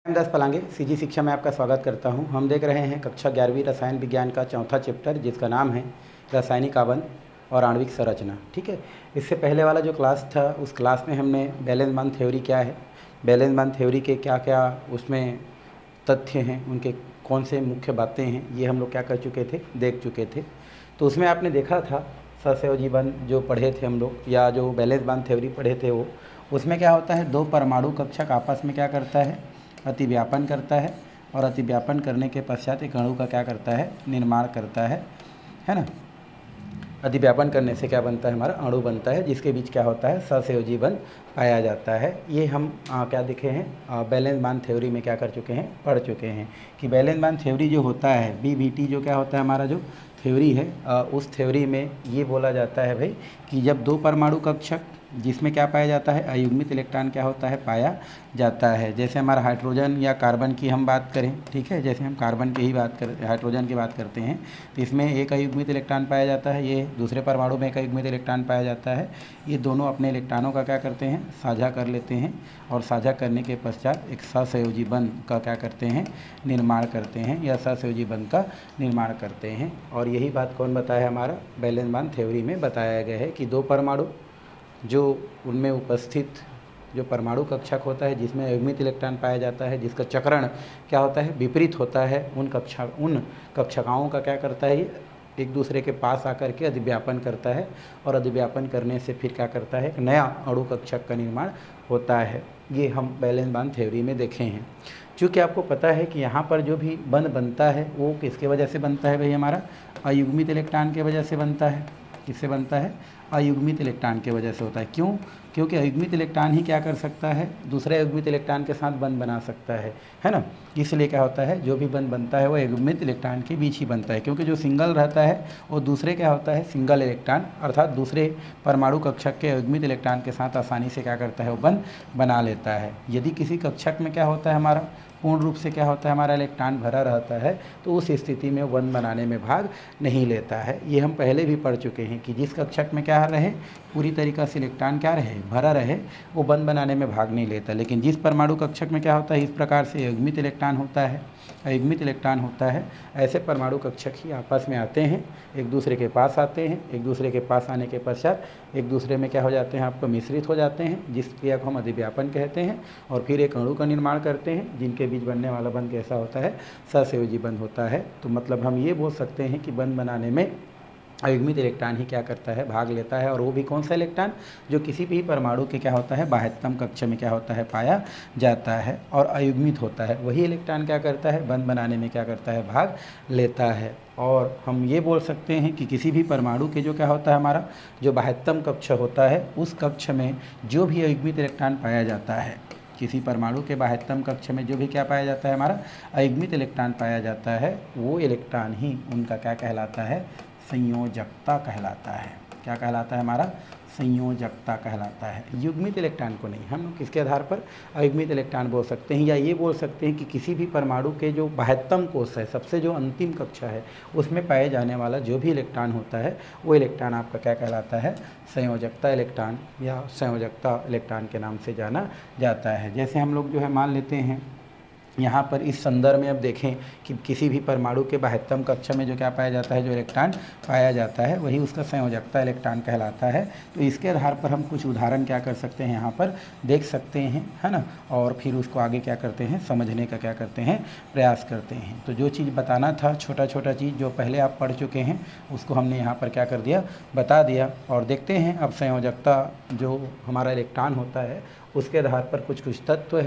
Ramdas पलांगे CG शिक्षा में आपका स्वागत करता हूं। हम देख रहे हैं कक्षा 11वीं रसायन विज्ञान का चौथा चैप्टर, जिसका नाम है रासायनिक आबंध और आणविक संरचना। ठीक है, इससे पहले वाला जो क्लास था उस क्लास में हमने बैलेंस बॉन्ड थ्योरी क्या है, बैलेंस बॉन्ड थ्योरी के क्या क्या उसमें तथ्य हैं, उनके कौन से मुख्य बातें हैं, ये हम लोग क्या कर चुके थे, देख चुके थे। तो उसमें आपने देखा था सहसंयोजी बंध जो पढ़े थे हम लोग, या जो बैलेंस बॉन्ड थ्योरी पढ़े थे वो, उसमें क्या होता है, दो परमाणु कक्षक आपस में क्या करता है, अतिव्यापन करता है, और अतिव्यापन करने के पश्चात एक अणु का क्या करता है, निर्माण करता है ना। अतिव्यापन करने से क्या बनता है, हमारा अणु बनता है, जिसके बीच क्या होता है, सहसंयोजी बंध पाया जाता है। ये हम क्या दिखे हैं, बैलेंस बॉन्ड थ्योरी में क्या कर चुके हैं, पढ़ चुके हैं कि बैलेंस बॉन्ड थ्योरी जो होता है, BBT जो क्या होता है, हमारा जो थ्योरी है, उस थ्योरी में ये बोला जाता है भाई कि जब दो परमाणु कक्षक जिसमें क्या पाया जाता है, अयुग्मित इलेक्ट्रॉन क्या होता है, पाया जाता है। जैसे हमारा हाइड्रोजन या कार्बन की हम बात करें, ठीक है, जैसे हम कार्बन की ही बात करते, हाइड्रोजन की बात करते हैं, तो इसमें एक अयुग्मित इलेक्ट्रॉन पाया जाता है, ये दूसरे परमाणु में एक अयुग्मित इलेक्ट्रॉन पाया जाता है। ये दोनों अपने इलेक्ट्रॉनों का क्या करते हैं, साझा कर लेते हैं, और साझा करने के पश्चात एक सहसंयोजी बंध का क्या करते हैं, निर्माण करते हैं, या सहसंयोजी बंध का निर्माण करते हैं। और यही बात कौन बताया, हमारा बैलेंस बॉन्ड थ्योरी में बताया गया है कि दो परमाणु जो उनमें उपस्थित जो परमाणु कक्षक होता है, जिसमें अयुग्मित इलेक्ट्रॉन पाया जाता है, जिसका चक्रण क्या होता है, विपरीत होता है, उन कक्षकाओं का क्या करता है, ये एक दूसरे के पास आकर के अधिव्यापन करता है, और अधिव्यापन करने से फिर क्या करता है, एक नया अणु कक्षक का निर्माण होता है। ये हम बैलेंस बॉन्ड थ्योरी में देखे हैं। चूँकि आपको पता है कि यहाँ पर जो भी बंध बनता है वो किसके वजह से बनता है भाई, हमारा अयुग्मित इलेक्ट्रॉन के वजह से बनता है। किससे बनता है, अयुग्मित इलेक्ट्रॉन के वजह से होता है। क्यों? क्योंकि अयुग्मित इलेक्ट्रॉन ही क्या कर सकता है, दूसरे अयुग्मित इलेक्ट्रॉन के साथ बंध बना सकता है ना। इसलिए क्या होता है, जो भी बंध बनता है वो अयुग्मित इलेक्ट्रॉन के बीच ही बनता है, क्योंकि जो सिंगल रहता है वो दूसरे क्या होता है, सिंगल इलेक्ट्रॉन, अर्थात दूसरे परमाणु कक्षक के अयुग्मित इलेक्ट्रॉन के साथ आसानी से क्या करता है, वो बंध बना लेता है। यदि किसी कक्षक में क्या होता है, हमारा पूर्ण रूप से क्या होता है, हमारा इलेक्ट्रॉन भरा रहता है, तो उस स्थिति में वो बंध बनाने में भाग नहीं लेता है। ये हम पहले भी पढ़ चुके हैं कि जिस कक्षक में क्या रहे, पूरी तरीक़ा से इलेक्ट्रॉन क्या रहे, भरा रहे, वो बंध बनाने में भाग नहीं लेता। लेकिन जिस परमाणु कक्षक में क्या होता है, इस प्रकार से अयुग्मित इलेक्ट्रॉन होता है, अयुग्मित इलेक्ट्रॉन होता है, ऐसे परमाणु कक्षक ही आपस में आते हैं, एक दूसरे के पास आते हैं, एक दूसरे के पास आने के पश्चात एक दूसरे में क्या हो जाते हैं, आपको मिश्रित हो जाते हैं, जिस क्रिया को हम अधिव्यापन कहते हैं, और फिर एक अणु का निर्माण करते हैं, जिनके बीच बनने वाला बंध कैसा होता है, सहसंयोजी बंध होता है। तो मतलब हम ये बोल सकते हैं कि बंध बनाने में अयुग्मित इलेक्ट्रॉन ही क्या करता है, भाग लेता है, और वो भी कौन सा इलेक्ट्रॉन, जो किसी भी परमाणु के क्या होता है, बाह्यतम कक्ष में क्या होता है, पाया जाता है और अयुग्मित होता है, वही इलेक्ट्रॉन क्या करता है, बंध बनाने में क्या करता है, भाग लेता है। और हम ये बोल सकते हैं कि किसी भी परमाणु के जो क्या होता है, हमारा जो बाह्यतम कक्ष होता है, उस कक्ष में जो भी अयुग्मित इलेक्ट्रॉन पाया जाता है, किसी परमाणु के बाह्यतम कक्ष में जो भी क्या पाया जाता है, हमारा अयुग्मित इलेक्ट्रॉन पाया जाता है, वो इलेक्ट्रॉन ही उनका क्या कहलाता है, संयोजकता कहलाता है। क्या कहलाता है, हमारा संयोजकता कहलाता है। युग्मित इलेक्ट्रॉन को नहीं, हम किसके आधार पर अयुग्मित इलेक्ट्रॉन बोल सकते हैं, या ये बोल सकते हैं कि किसी भी परमाणु के जो बाह्यतम कोश है, सबसे जो अंतिम कक्षा है, उसमें पाए जाने वाला जो भी इलेक्ट्रॉन होता है, वो इलेक्ट्रॉन आपका क्या कहलाता है, संयोजकता इलेक्ट्रॉन या संयोजकता इलेक्ट्रॉन के नाम से जाना जाता है। जैसे हम लोग जो है मान लेते हैं, यहाँ पर इस संदर्भ में अब देखें कि किसी भी परमाणु के बाह्यतम कक्षा में जो क्या पाया जाता है, जो इलेक्ट्रॉन पाया जाता है, वही उसका संयोजकता इलेक्ट्रॉन कहलाता है। तो इसके आधार पर हम कुछ उदाहरण क्या कर सकते हैं, यहाँ पर देख सकते हैं, है ना, और फिर उसको आगे क्या करते हैं, समझने का क्या करते हैं, प्रयास करते हैं। तो जो चीज़ बताना था, छोटा छोटा चीज़ जो पहले आप पढ़ चुके हैं, उसको हमने यहाँ पर क्या कर दिया, बता दिया। और देखते हैं अब संयोजकता जो हमारा इलेक्ट्रॉन होता है, उसके आधार पर कुछ कुछ तत्व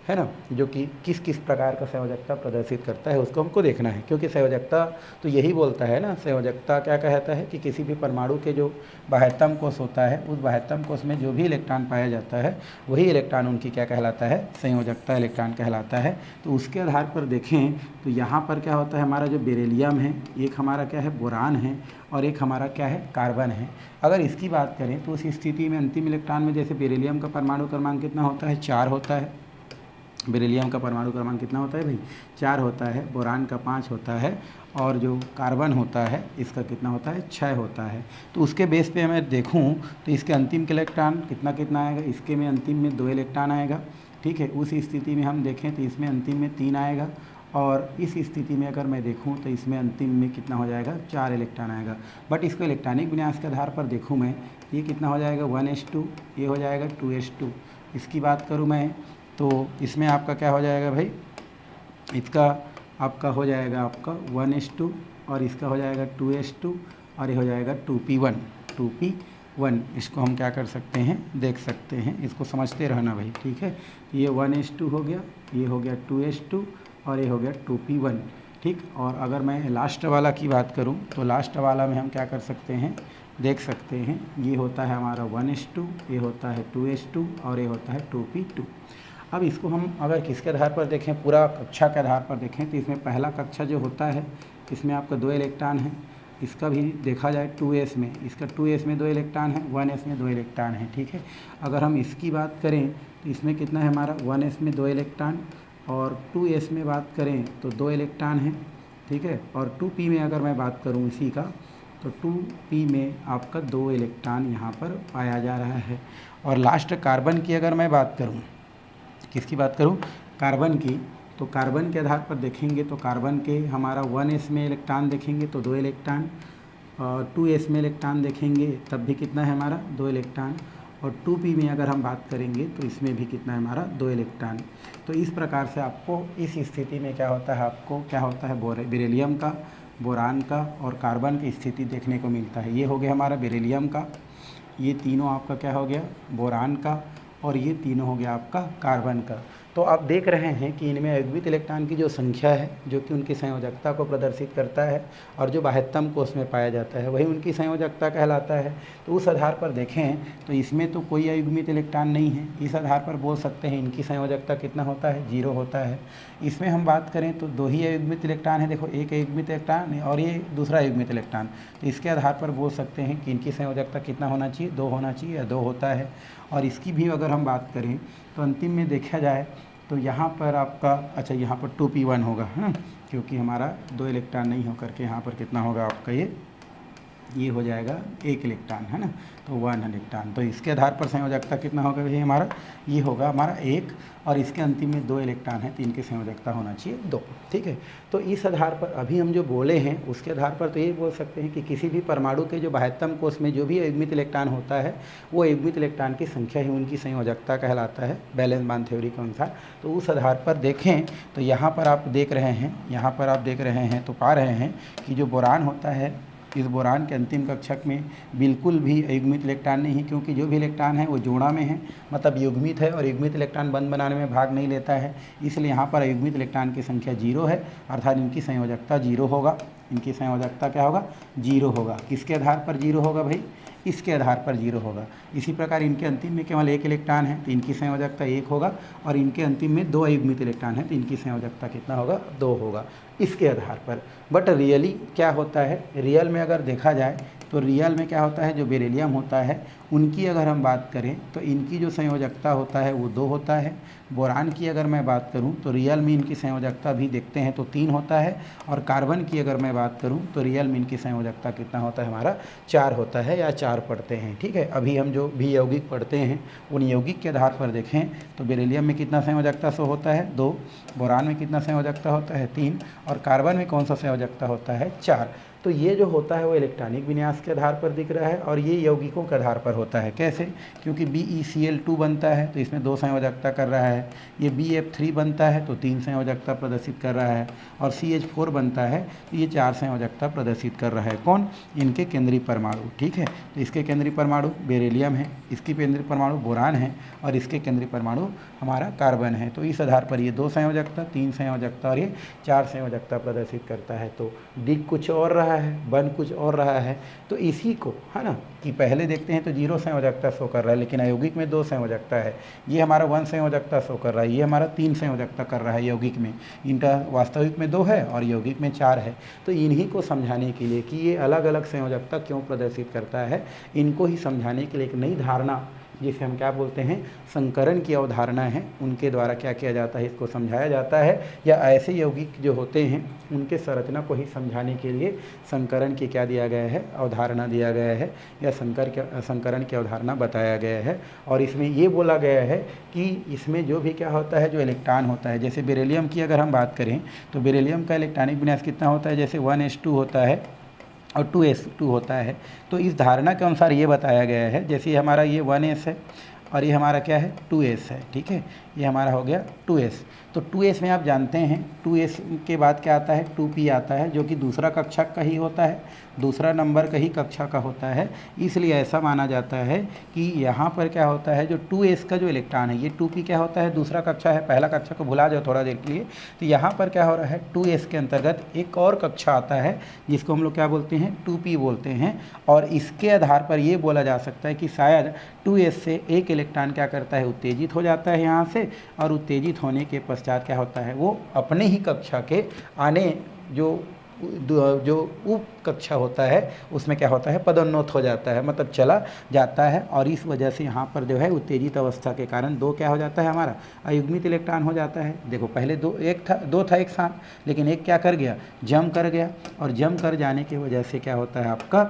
है ना, जो कि किस किस प्रकार का संयोजकता प्रदर्शित करता है, उसको हमको देखना है। क्योंकि संयोजकता तो यही बोलता है ना, संयोजकता क्या कहता है कि किसी भी परमाणु के जो बाह्यतम कोश होता है, उस बाह्यतम कोश में जो भी इलेक्ट्रॉन पाया जाता है, वही इलेक्ट्रॉन उनकी क्या कहलाता है, संयोजकता इलेक्ट्रॉन कहलाता है। तो उसके आधार पर देखें तो यहाँ पर क्या होता है, हमारा जो बेरिलियम है, एक हमारा क्या है, बोरान है, और एक हमारा क्या है, कार्बन है। अगर इसकी बात करें तो उस स्थिति में अंतिम इलेक्ट्रॉन में जैसे बेरिलियम का परमाणु क्रमांक कितना होता है, 4 होता है। बेरिलियम का परमाणु क्रमांक कितना होता है भाई, 4 होता है। बोरान का 5 होता है, और जो कार्बन होता है इसका कितना होता है, 6 होता है। तो उसके बेस पे मैं देखूं तो इसके अंतिम के इलेक्ट्रॉन कितना कितना आएगा, इसके में अंतिम में 2 इलेक्ट्रॉन आएगा, ठीक है। उस स्थिति में हम देखें तो इसमें अंतिम में 3 आएगा, और इस स्थिति में अगर मैं देखूं तो इसमें अंतिम में कितना हो जाएगा, 4 इलेक्ट्रॉन आएगा। बट इसको इलेक्ट्रॉनिक विन्यास के आधार पर देखूं मैं, ये कितना हो जाएगा 1s2, ये हो जाएगा 2s2। इसकी बात करूं मैं तो इसमें आपका क्या हो जाएगा भाई, इसका आपका हो जाएगा आपका 1s2, और इसका हो जाएगा 2s2, और ये हो जाएगा 2p1। इसको हम क्या कर सकते हैं, देख सकते हैं, इसको समझते रहना भाई, ठीक है। ये 1s2 हो गया, ये हो गया 2s2, और ये हो गया 2p1, ठीक। और अगर मैं लास्ट वाला की बात करूं तो लास्ट वाला में हम क्या कर सकते हैं, देख सकते हैं, ये होता है हमारा 1s2, ये होता है 2s2, और ये होता है 2p2। अब इसको हम अगर किसके आधार पर देखें, पूरा कक्षा के आधार पर देखें तो इसमें पहला कक्षा जो होता है इसमें आपका 2 इलेक्ट्रॉन है। इसका भी देखा जाए 2s में, इसका 2s में 2 इलेक्ट्रॉन है, 1s में 2 इलेक्ट्रॉन है, ठीक है। अगर हम इसकी बात करें तो इसमें कितना है हमारा, 1s में 2 इलेक्ट्रॉन, और 2s में बात करें तो 2 इलेक्ट्रॉन है, ठीक है। और 2p में अगर मैं बात करूं इसी का, तो 2p में आपका 2 इलेक्ट्रॉन यहाँ पर पाया जा रहा है। और लास्ट कार्बन की अगर मैं बात करूँ, किसकी बात करूँ, कार्बन की, तो कार्बन के आधार पर देखेंगे तो कार्बन के हमारा 1s में इलेक्ट्रॉन देखेंगे तो 2 इलेक्ट्रॉन, और 2s में इलेक्ट्रॉन देखेंगे तब भी कितना है हमारा 2 इलेक्ट्रॉन, और 2p में अगर हम बात करेंगे तो इसमें भी कितना है हमारा 2 इलेक्ट्रॉन। तो इस प्रकार से आपको इस स्थिति में क्या होता है, आपको क्या होता है, बेरिलियम का, बोरान का और कार्बन की स्थिति देखने को मिलता है। ये हो गया हमारा बेरिलियम का, ये तीनों आपका क्या हो गया, बोरान का, और ये तीनों हो गया आपका कार्बन का। तो आप देख रहे हैं कि इनमें अयुग्मित इलेक्ट्रॉन की जो संख्या है जो कि उनकी संयोजकता को प्रदर्शित करता है, और जो बाह्यतम कोष में पाया जाता है वही उनकी संयोजकता कहलाता है। तो उस आधार पर देखें तो इसमें तो कोई अयुग्मित इलेक्ट्रॉन नहीं है, इस आधार पर बोल सकते हैं इनकी संयोजकता कितना होता है, 0 होता है। इसमें हम बात करें तो 2 ही अयुग्मित इलेक्ट्रॉन है, देखो एक अयुग्मित इलेक्ट्रॉन और ये दूसरा अयुग्मित इलेक्ट्रॉन, तो इसके आधार पर बोल सकते हैं कि इनकी संयोजकता कितना होना चाहिए, 2 होना चाहिए, या 2 होता है। और इसकी भी अगर हम बात करें तो अंतिम में देखा जाए तो यहाँ पर आपका, अच्छा यहाँ पर 2p1 होगा, क्योंकि हमारा 2 इलेक्ट्रॉन नहीं होकर के यहाँ पर कितना होगा आपका, ये हो जाएगा 1 इलेक्ट्रॉन, है ना, तो 1 इलेक्ट्रॉन। तो इसके आधार पर संयोजकता कितना होगा भाई हमारा, ये होगा हमारा 1, और इसके अंतिम में 2 इलेक्ट्रॉन है तो इनकी संयोजकता होना चाहिए 2, ठीक है। तो इस आधार पर अभी हम जो बोले हैं उसके आधार पर तो ये बोल सकते हैं कि किसी भी परमाणु के जो बाह्यतम कोष में जो भी अयुग्मित इलेक्ट्रॉन होता है वो अयुग्मित इलेक्ट्रॉन की संख्या ही उनकी संयोजकता कहलाता है, बैलेंस बॉन्ड थ्योरी के अनुसार। तो उस आधार पर देखें तो यहाँ पर आप देख रहे हैं, यहाँ पर आप देख रहे हैं तो पा रहे हैं कि जो बोरान होता है, इस बोरान के अंतिम कक्षक में बिल्कुल भी अयुग्मित इलेक्ट्रॉन नहीं है, क्योंकि जो भी इलेक्ट्रॉन है वो जोड़ा में है, मतलब युग्मित है, और युग्मित इलेक्ट्रॉन बंध बनाने में भाग नहीं लेता है, इसलिए यहाँ पर अयुग्मित इलेक्ट्रॉन की संख्या 0 है, अर्थात इनकी संयोजकता 0 होगा। इनकी संयोजकता क्या होगा, 0 होगा। किसके आधार पर 0 होगा भाई, इसके आधार पर 0 होगा। इसी प्रकार इनके अंतिम में केवल 1 इलेक्ट्रॉन है तो इनकी संयोजकता 1 होगा, और इनके अंतिम में 2 अयुग्मित इलेक्ट्रॉन है तो इनकी संयोजकता कितना होगा, 2 होगा, इसके आधार पर। बट रियली क्या होता है, रियल में अगर देखा जाए तो रियल में क्या होता है, जो बेरिलियम होता है उनकी अगर हम बात करें तो इनकी जो संयोजकता होता है वो 2 होता है। बोरान की अगर मैं बात करूं तो रियल में इनकी संयोजकता भी देखते हैं तो 3 होता है, और कार्बन की अगर मैं बात करूं तो रियल में इनकी संयोजकता कितना होता है हमारा, 4 होता है, या 4 पढ़ते हैं, ठीक है। अभी हम जो भी यौगिक पढ़ते हैं उन यौगिक के आधार पर देखें तो बेरिलियम में कितना संयोजकता से होता है, 2, बोरान में कितना संयोजकता होता है, 3, और कार्बन में कौन सा संयोजकता होता है, 4। तो ये जो होता है वो इलेक्ट्रॉनिक विन्यास के आधार पर दिख रहा है, और ये यौगिकों के आधार पर होता है। कैसे, क्योंकि BeCl2 बनता है तो इसमें 2 संयोजकता कर रहा है, ये BF3 बनता है तो 3 संयोजकता प्रदर्शित कर रहा है, और CH4 बनता है तो ये 4 संयोजकता प्रदर्शित कर रहा है। कौन, इनके केंद्रीय परमाणु, ठीक है। तो इसके केंद्रीय परमाणु बेरिलियम है, इसकी केंद्रीय परमाणु बोरान है, और इसके केंद्रीय परमाणु हमारा कार्बन है। तो इस आधार पर ये 2 संयोजकता, 3 संयोजकता और ये 4 संयोजकता प्रदर्शित करता है। तो दिख कुछ और रहा है, बन कुछ और रहा है, तो इसी को, है ना, कि पहले देखते हैं तो 0 संयोजकता शो कर रहा है, लेकिन अयौगिक में 2 संयोजकता है, ये हमारा 1 संयोजकता शो कर रहा है, ये हमारा 3 संयोजकता कर रहा है यौगिक में, इनका वास्तविक में 2 है और यौगिक में 4 है। तो इन्हीं को समझाने के लिए कि ये अलग अलग संयोजकता क्यों प्रदर्शित करता है, इनको ही समझाने के लिए एक नई धारणा जिसे हम क्या बोलते हैं, संकरण की अवधारणा है, उनके द्वारा क्या किया जाता है, इसको समझाया जाता है। या ऐसे यौगिक जो होते हैं उनके संरचना को ही समझाने के लिए संकरण की क्या दिया गया है, अवधारणा दिया गया है, या संकरण की अवधारणा बताया गया है। और इसमें ये बोला गया है कि इसमें जो भी क्या होता है, जो इलेक्ट्रॉन होता है, जैसे बेरिलियम की अगर हम बात करें तो बेरिलियम का इलेक्ट्रॉनिक विन्यास कितना होता है, जैसे 1s2 होता है और 2s2 होता है। तो इस धारणा के अनुसार ये बताया गया है, जैसे हमारा ये 1s है और ये हमारा क्या है, 2s है, ठीक है, ये हमारा हो गया 2s। तो 2s में आप जानते हैं 2s के बाद क्या आता है, 2p आता है, जो कि दूसरा कक्षक का ही होता है, दूसरा नंबर का ही कक्षा का होता है। इसलिए ऐसा माना जाता है कि यहाँ पर क्या होता है, जो 2s का जो इलेक्ट्रॉन है, ये 2p क्या होता है, दूसरा कक्षा है, पहला कक्षा को भुला जाओ थोड़ा देर के लिए। तो यहाँ पर क्या हो रहा है, 2s के अंतर्गत एक और कक्षा आता है जिसको हम लोग क्या बोलते हैं, 2p बोलते हैं। और इसके आधार पर ये बोला जा सकता है कि शायद 2s से एक इलेक्ट्रॉन क्या करता है, उत्तेजित हो जाता है यहाँ से, और उत्तेजित होने के पश्चात क्या होता है, वो अपने ही कक्षा के आने जो उप कक्षा होता है उसमें क्या होता है, पदोन्नत हो जाता है, मतलब चला जाता है। और इस वजह से यहाँ पर जो है उत्तेजित अवस्था के कारण दो क्या हो जाता है, हमारा अयुग्मित इलेक्ट्रॉन हो जाता है। देखो पहले दो था एक साथ, लेकिन एक क्या कर गया, जम कर गया, और जम कर जाने की वजह से क्या होता है आपका,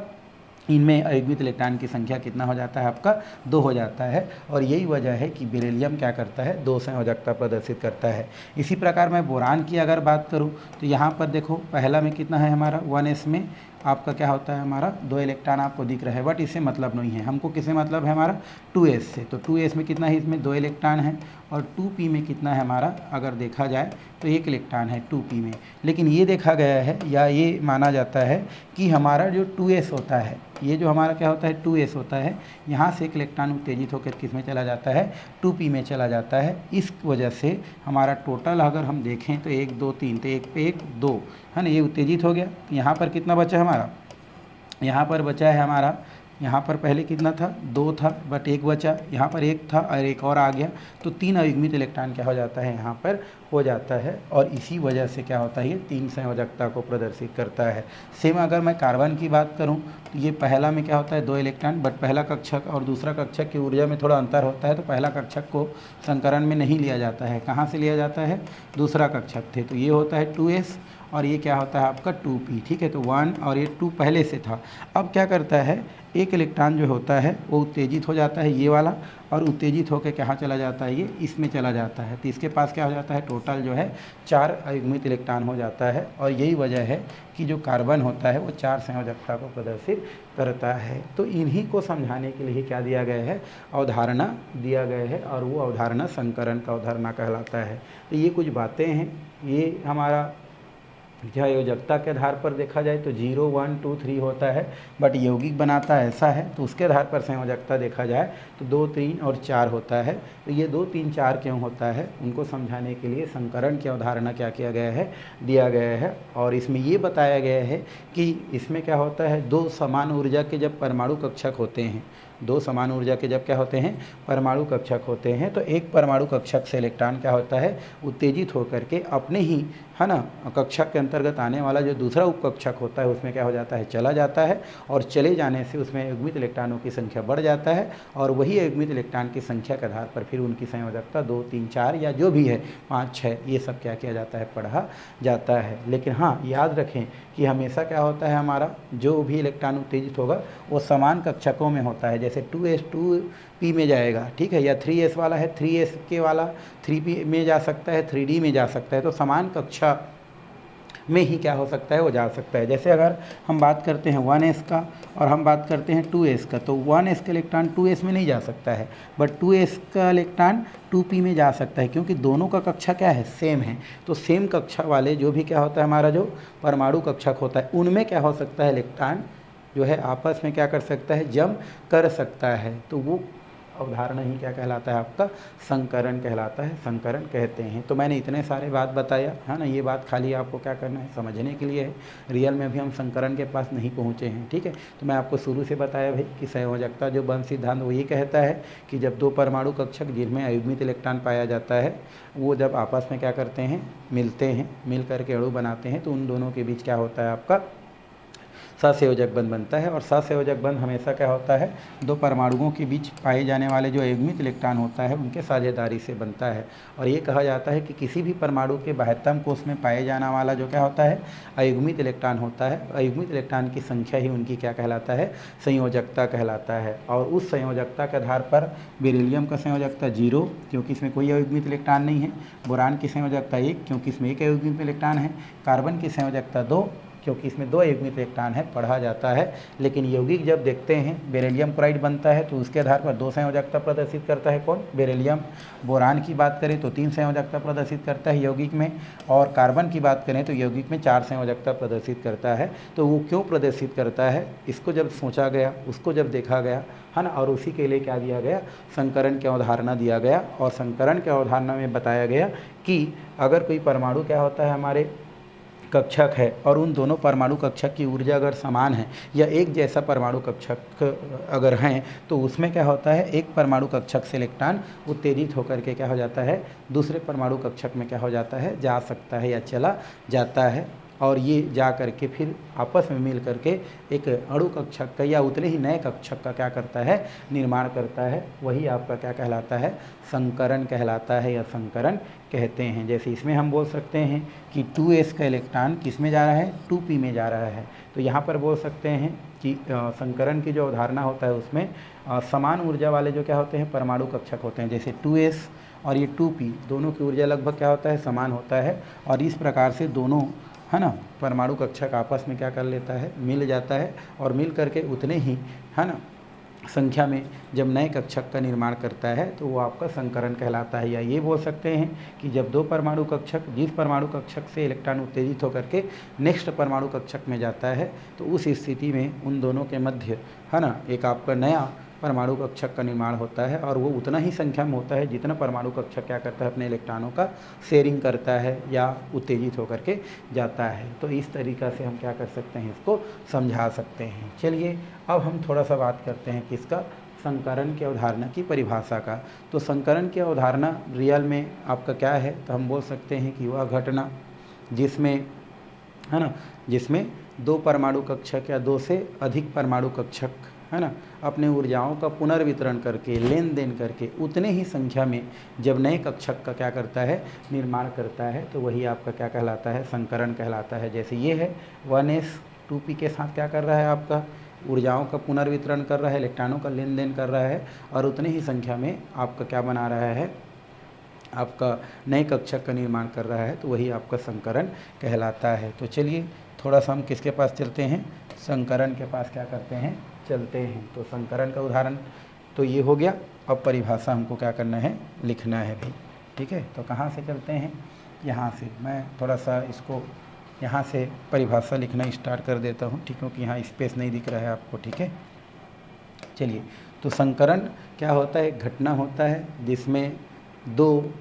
इनमें अयुग्मित इलेक्ट्रॉन की संख्या कितना हो जाता है आपका, 2 हो जाता है। और यही वजह है कि बेरिलियम क्या करता है, 2 संयोजकता प्रदर्शित करता है। इसी प्रकार मैं बोरान की अगर बात करूं तो यहाँ पर देखो पहला में कितना है हमारा, 1s में आपका क्या होता है, हमारा 2 इलेक्ट्रॉन आपको दिख रहा है, बट इससे मतलब नहीं है, हमको किससे मतलब है, हमारा 2s से। तो 2s में कितना है, इसमें 2 इलेक्ट्रॉन है। और 2p में कितना है हमारा, अगर देखा जाए तो 1 इलेक्ट्रॉन है 2p में। लेकिन ये देखा गया है, या ये माना जाता है कि हमारा जो 2s होता है, ये जो हमारा क्या होता है, 2s होता है, यहाँ से एक इलेक्ट्रॉन उत्तेजित होकर किस में चला जाता है, 2p में चला जाता है। इस वजह से हमारा टोटल अगर हम देखें तो 1 2 3, तो 1 पे 1 2 है ना, ये उत्तेजित हो गया। यहाँ पर कितना बचा हमारा, यहाँ पर बचा है हमारा, यहाँ पर पहले कितना था, 2 था, बट 1 बचा, यहाँ पर 1 था और 1 और आ गया, तो 3 अयुग्मित इलेक्ट्रॉन क्या हो जाता है, यहाँ पर हो जाता है। और इसी वजह से क्या होता है, ये 3 संयोजकता को प्रदर्शित करता है। सेम अगर मैं कार्बन की बात करूँ तो ये पहला में क्या होता है, 2 इलेक्ट्रॉन, बट पहला कक्षक और दूसरा कक्षक की ऊर्जा में थोड़ा अंतर होता है, तो पहला कक्षक को संकरण में नहीं लिया जाता है। कहाँ से लिया जाता है, दूसरा कक्षक थे, तो ये होता है 2s, और ये क्या होता है आपका 2p, ठीक है। तो 1 और ये 2 पहले से था। अब क्या करता है, एक इलेक्ट्रॉन जो होता है वो उत्तेजित हो जाता है, ये वाला, और उत्तेजित होकर कहाँ चला जाता है, ये इसमें चला जाता है। तो इसके पास क्या हो जाता है, टोटल जो है 4 अयुग्मित इलेक्ट्रॉन हो जाता है। और यही वजह है कि जो कार्बन होता है वो 4 संयोजकता को प्रदर्शित करता है। तो इन्हीं को समझाने के लिए क्या दिया गया है, अवधारणा दिया गया है, और वो अवधारणा संकरण का अवधारणा कहलाता है। तो ये कुछ बातें हैं, ये हमारा संयोजकता के आधार पर देखा जाए तो 0 1 2 3 होता है, बट यौगिक बनाता ऐसा है, तो उसके आधार पर संयोजकता देखा जाए तो 2 3 और 4 होता है। तो ये 2 3 4 क्यों होता है, उनको समझाने के लिए संकरण की अवधारणा क्या किया गया है, दिया गया है। और इसमें ये बताया गया है कि इसमें क्या होता है, 2 समान ऊर्जा के जब परमाणु कक्षक होते हैं, 2 समान ऊर्जा के जब क्या होते हैं, परमाणु कक्षक होते हैं, तो एक परमाणु कक्षक से इलेक्ट्रॉन क्या होता है, उत्तेजित होकर के अपने ही, है ना, कक्षक के अंतर्गत आने वाला जो दूसरा उपकक्षक होता है उसमें क्या हो जाता है, चला जाता है। और चले जाने से उसमें युग्मित इलेक्ट्रॉनों की संख्या बढ़ जाता है, और वही युग्मित इलेक्ट्रॉन की संख्या के आधार पर फिर उनकी संयोजकता 2 3 4 या जो भी है 5 6 ये सब क्या किया जाता है, पढ़ा जाता है। लेकिन हाँ, याद रखें कि हमेशा क्या होता है, हमारा जो भी इलेक्ट्रॉन उत्तेजित होगा वो समान कक्षकों में होता है। जैसे 2s 2p में जाएगा, ठीक है, या 3s वाला है 3s के वाला 3p में जा सकता है, 3d में जा सकता है, तो समान कक्षा में ही क्या हो सकता है, वो जा सकता है। जैसे अगर हम बात करते हैं 1s का और हम बात करते हैं 2s का, तो 1s का इलेक्ट्रॉन 2s में नहीं जा सकता है, बट 2s का इलेक्ट्रॉन 2p में जा सकता है, क्योंकि दोनों का कक्षा क्या है, सेम है। तो सेम कक्षा वाले जो भी क्या होता है, हमारा जो परमाणु कक्षक होता है, उनमें क्या हो सकता है, इलेक्ट्रॉन जो है आपस में क्या कर सकता है, जम कर सकता है। तो वो अवधारणा ही क्या कहलाता है, आपका संकरण कहलाता है, संकरण कहते हैं। तो मैंने इतने सारे बात बताया है ना, ये बात खाली आपको क्या करना है, समझने के लिए है। रियल में भी हम संकरण के पास नहीं पहुँचे हैं, ठीक है। तो मैं आपको शुरू से बताया भाई कि संयोजकता जो बंध सिद्धांत वो ये कहता है कि जब 2 परमाणु कक्षक जिनमें अयुग्मित इलेक्ट्रॉन पाया जाता है, वो जब आपस में क्या करते हैं, मिलते हैं, मिल करके अणु बनाते हैं, तो उन दोनों के बीच क्या होता है, आपका सहसंयोजक बंध बनता है। और सहसंयोजक बंध हमेशा क्या होता है, दो परमाणुओं के बीच पाए जाने वाले जो अयुग्मित इलेक्ट्रॉन होता है उनके साझेदारी से बनता है। और ये कहा जाता है कि किसी भी परमाणु के बाह्यतम कोष में पाए जाने वाला जो क्या होता है, अयुग्मित इलेक्ट्रॉन होता है। अयुग्मित इलेक्ट्रॉन की संख्या ही उनकी क्या कहलाता है, संयोजकता कहलाता है। और उस संयोजकता के आधार पर बेरिलियम का संयोजकता 0 क्योंकि इसमें कोई अयुग्मित इलेक्ट्रॉन नहीं है, बोरान की संयोजकता 1 क्योंकि इसमें एक अयुग्मित इलेक्ट्रॉन है, कार्बन की संयोजकता 2 क्योंकि इसमें 2 अयुग्मित इलेक्ट्रॉन है, पढ़ा जाता है। लेकिन यौगिक जब देखते हैं बेरिलियम क्लोराइड बनता है तो उसके आधार पर 2 संयोजकता प्रदर्शित करता है, कौन, बेरिलियम। बोरान की बात करें तो 3 संयोजकता प्रदर्शित करता है यौगिक में, और कार्बन की बात करें तो यौगिक में 4 संयोजकता प्रदर्शित करता है। तो वो क्यों प्रदर्शित करता है, इसको जब सोचा गया, उसको जब देखा गया, है ना, और उसी के लिए क्या दिया गया, संकरण की अवधारणा दिया गया। और संकरण की अवधारणा में बताया गया कि अगर कोई परमाणु क्या होता है, हमारे कक्षक है, और उन दोनों परमाणु कक्षक की ऊर्जा अगर समान है या एक जैसा परमाणु कक्षक अगर हैं, तो उसमें क्या होता है, एक परमाणु कक्षक से इलेक्ट्रॉन उत्तेजित होकर के क्या हो जाता है, दूसरे परमाणु कक्षक में क्या हो जाता है, जा सकता है या चला जाता है। और ये जा करके फिर आपस में मिल करके एक अणु कक्षक का या उतने ही नए कक्षक का क्या करता है, निर्माण करता है। वही आपका क्या कहलाता है, संकरण कहलाता है या संकरण कहते हैं। जैसे इसमें हम बोल सकते हैं कि 2s का इलेक्ट्रॉन किस में जा रहा है, 2p में जा रहा है। तो यहाँ पर बोल सकते हैं कि संकरण की जो अवधारणा होता है उसमें समान ऊर्जा वाले जो क्या होते हैं, परमाणु कक्षक होते हैं। जैसे 2s और ये 2p दोनों की ऊर्जा लगभग क्या होता है, समान होता है। और इस प्रकार से दोनों, है ना, परमाणु कक्षक आपस में क्या कर लेता है, मिल जाता है। और मिल करके उतने ही, है ना, संख्या में जब नए कक्षक का निर्माण करता है तो वो आपका संकरण कहलाता है। या ये बोल सकते हैं कि जब दो परमाणु कक्षक जिस परमाणु कक्षक से इलेक्ट्रॉन उत्तेजित होकर के नेक्स्ट परमाणु कक्षक में जाता है तो उस स्थिति में उन दोनों के मध्य, है ना, एक आपका नया परमाणु कक्षक का निर्माण होता है। और वो उतना ही संख्या में होता है जितना परमाणु कक्षक क्या करता है, अपने इलेक्ट्रॉनों का शेयरिंग करता है या उत्तेजित होकर के जाता है। तो इस तरीक़ा से हम क्या कर सकते हैं, इसको समझा सकते हैं। चलिए अब हम थोड़ा सा बात करते हैं किसका, संकरण की अवधारणा की परिभाषा का। तो संकरण की अवधारणा रियल में आपका क्या है, तो हम बोल सकते हैं कि वह घटना जिसमें, है ना, जिसमें दो परमाणु कक्षक या दो से अधिक परमाणु कक्षक, है ना, अपने ऊर्जाओं का पुनर्वितरण करके, लेन देन करके उतने ही संख्या में जब नए कक्षक का क्या करता है, निर्माण करता है, तो वही आपका क्या कहलाता है, संकरण कहलाता है। जैसे ये है 1s 2p के साथ क्या कर रहा है, आपका ऊर्जाओं का पुनर्वितरण कर रहा है, इलेक्ट्रॉनों का लेन देन कर रहा है, और उतने ही संख्या में आपका क्या बना रहा है, आपका नए कक्षक का निर्माण कर रहा है, तो वही आपका संकरण कहलाता है। तो चलिए थोड़ा सा हम किसके पास चलते हैं, संकरण के पास क्या करते हैं, चलते हैं। तो संकरण का उदाहरण तो ये हो गया। अब परिभाषा हमको क्या करना है, लिखना है भाई, ठीक है। तो कहाँ से चलते हैं, यहाँ से। मैं थोड़ा सा इसको यहाँ से परिभाषा लिखना स्टार्ट कर देता हूँ, ठीक है, क्योंकि यहाँ स्पेस नहीं दिख रहा है आपको, ठीक है। चलिए, तो संकरण क्या होता है, घटना होता है जिसमें दो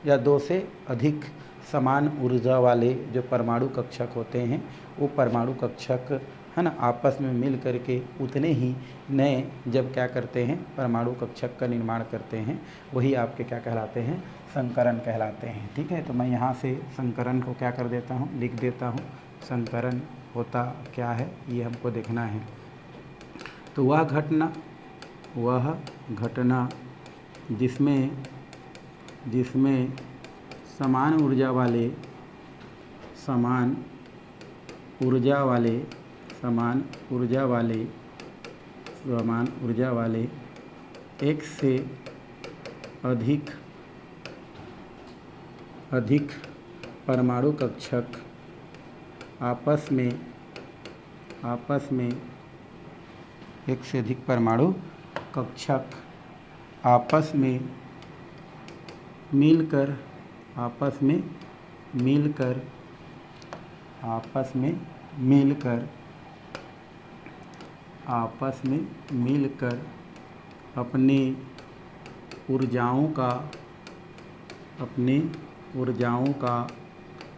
या दो से अधिक समान ऊर्जा वाले जो परमाणु कक्षक होते हैं, वो परमाणु कक्षक, है ना, आपस में मिल करके उतने ही नए जब क्या करते हैं, परमाणु कक्षक का निर्माण करते हैं, वही आपके क्या कहलाते हैं, संकरण कहलाते हैं, ठीक है। तो मैं यहाँ से संकरण को क्या कर देता हूँ, लिख देता हूँ। संकरण होता क्या है ये हमको देखना है। तो वह घटना जिसमें समान ऊर्जा वाले एक से अधिक परमाणु कक्षक आपस में एक से अधिक परमाणु कक्षक आपस में मिलकर अपने ऊर्जाओं का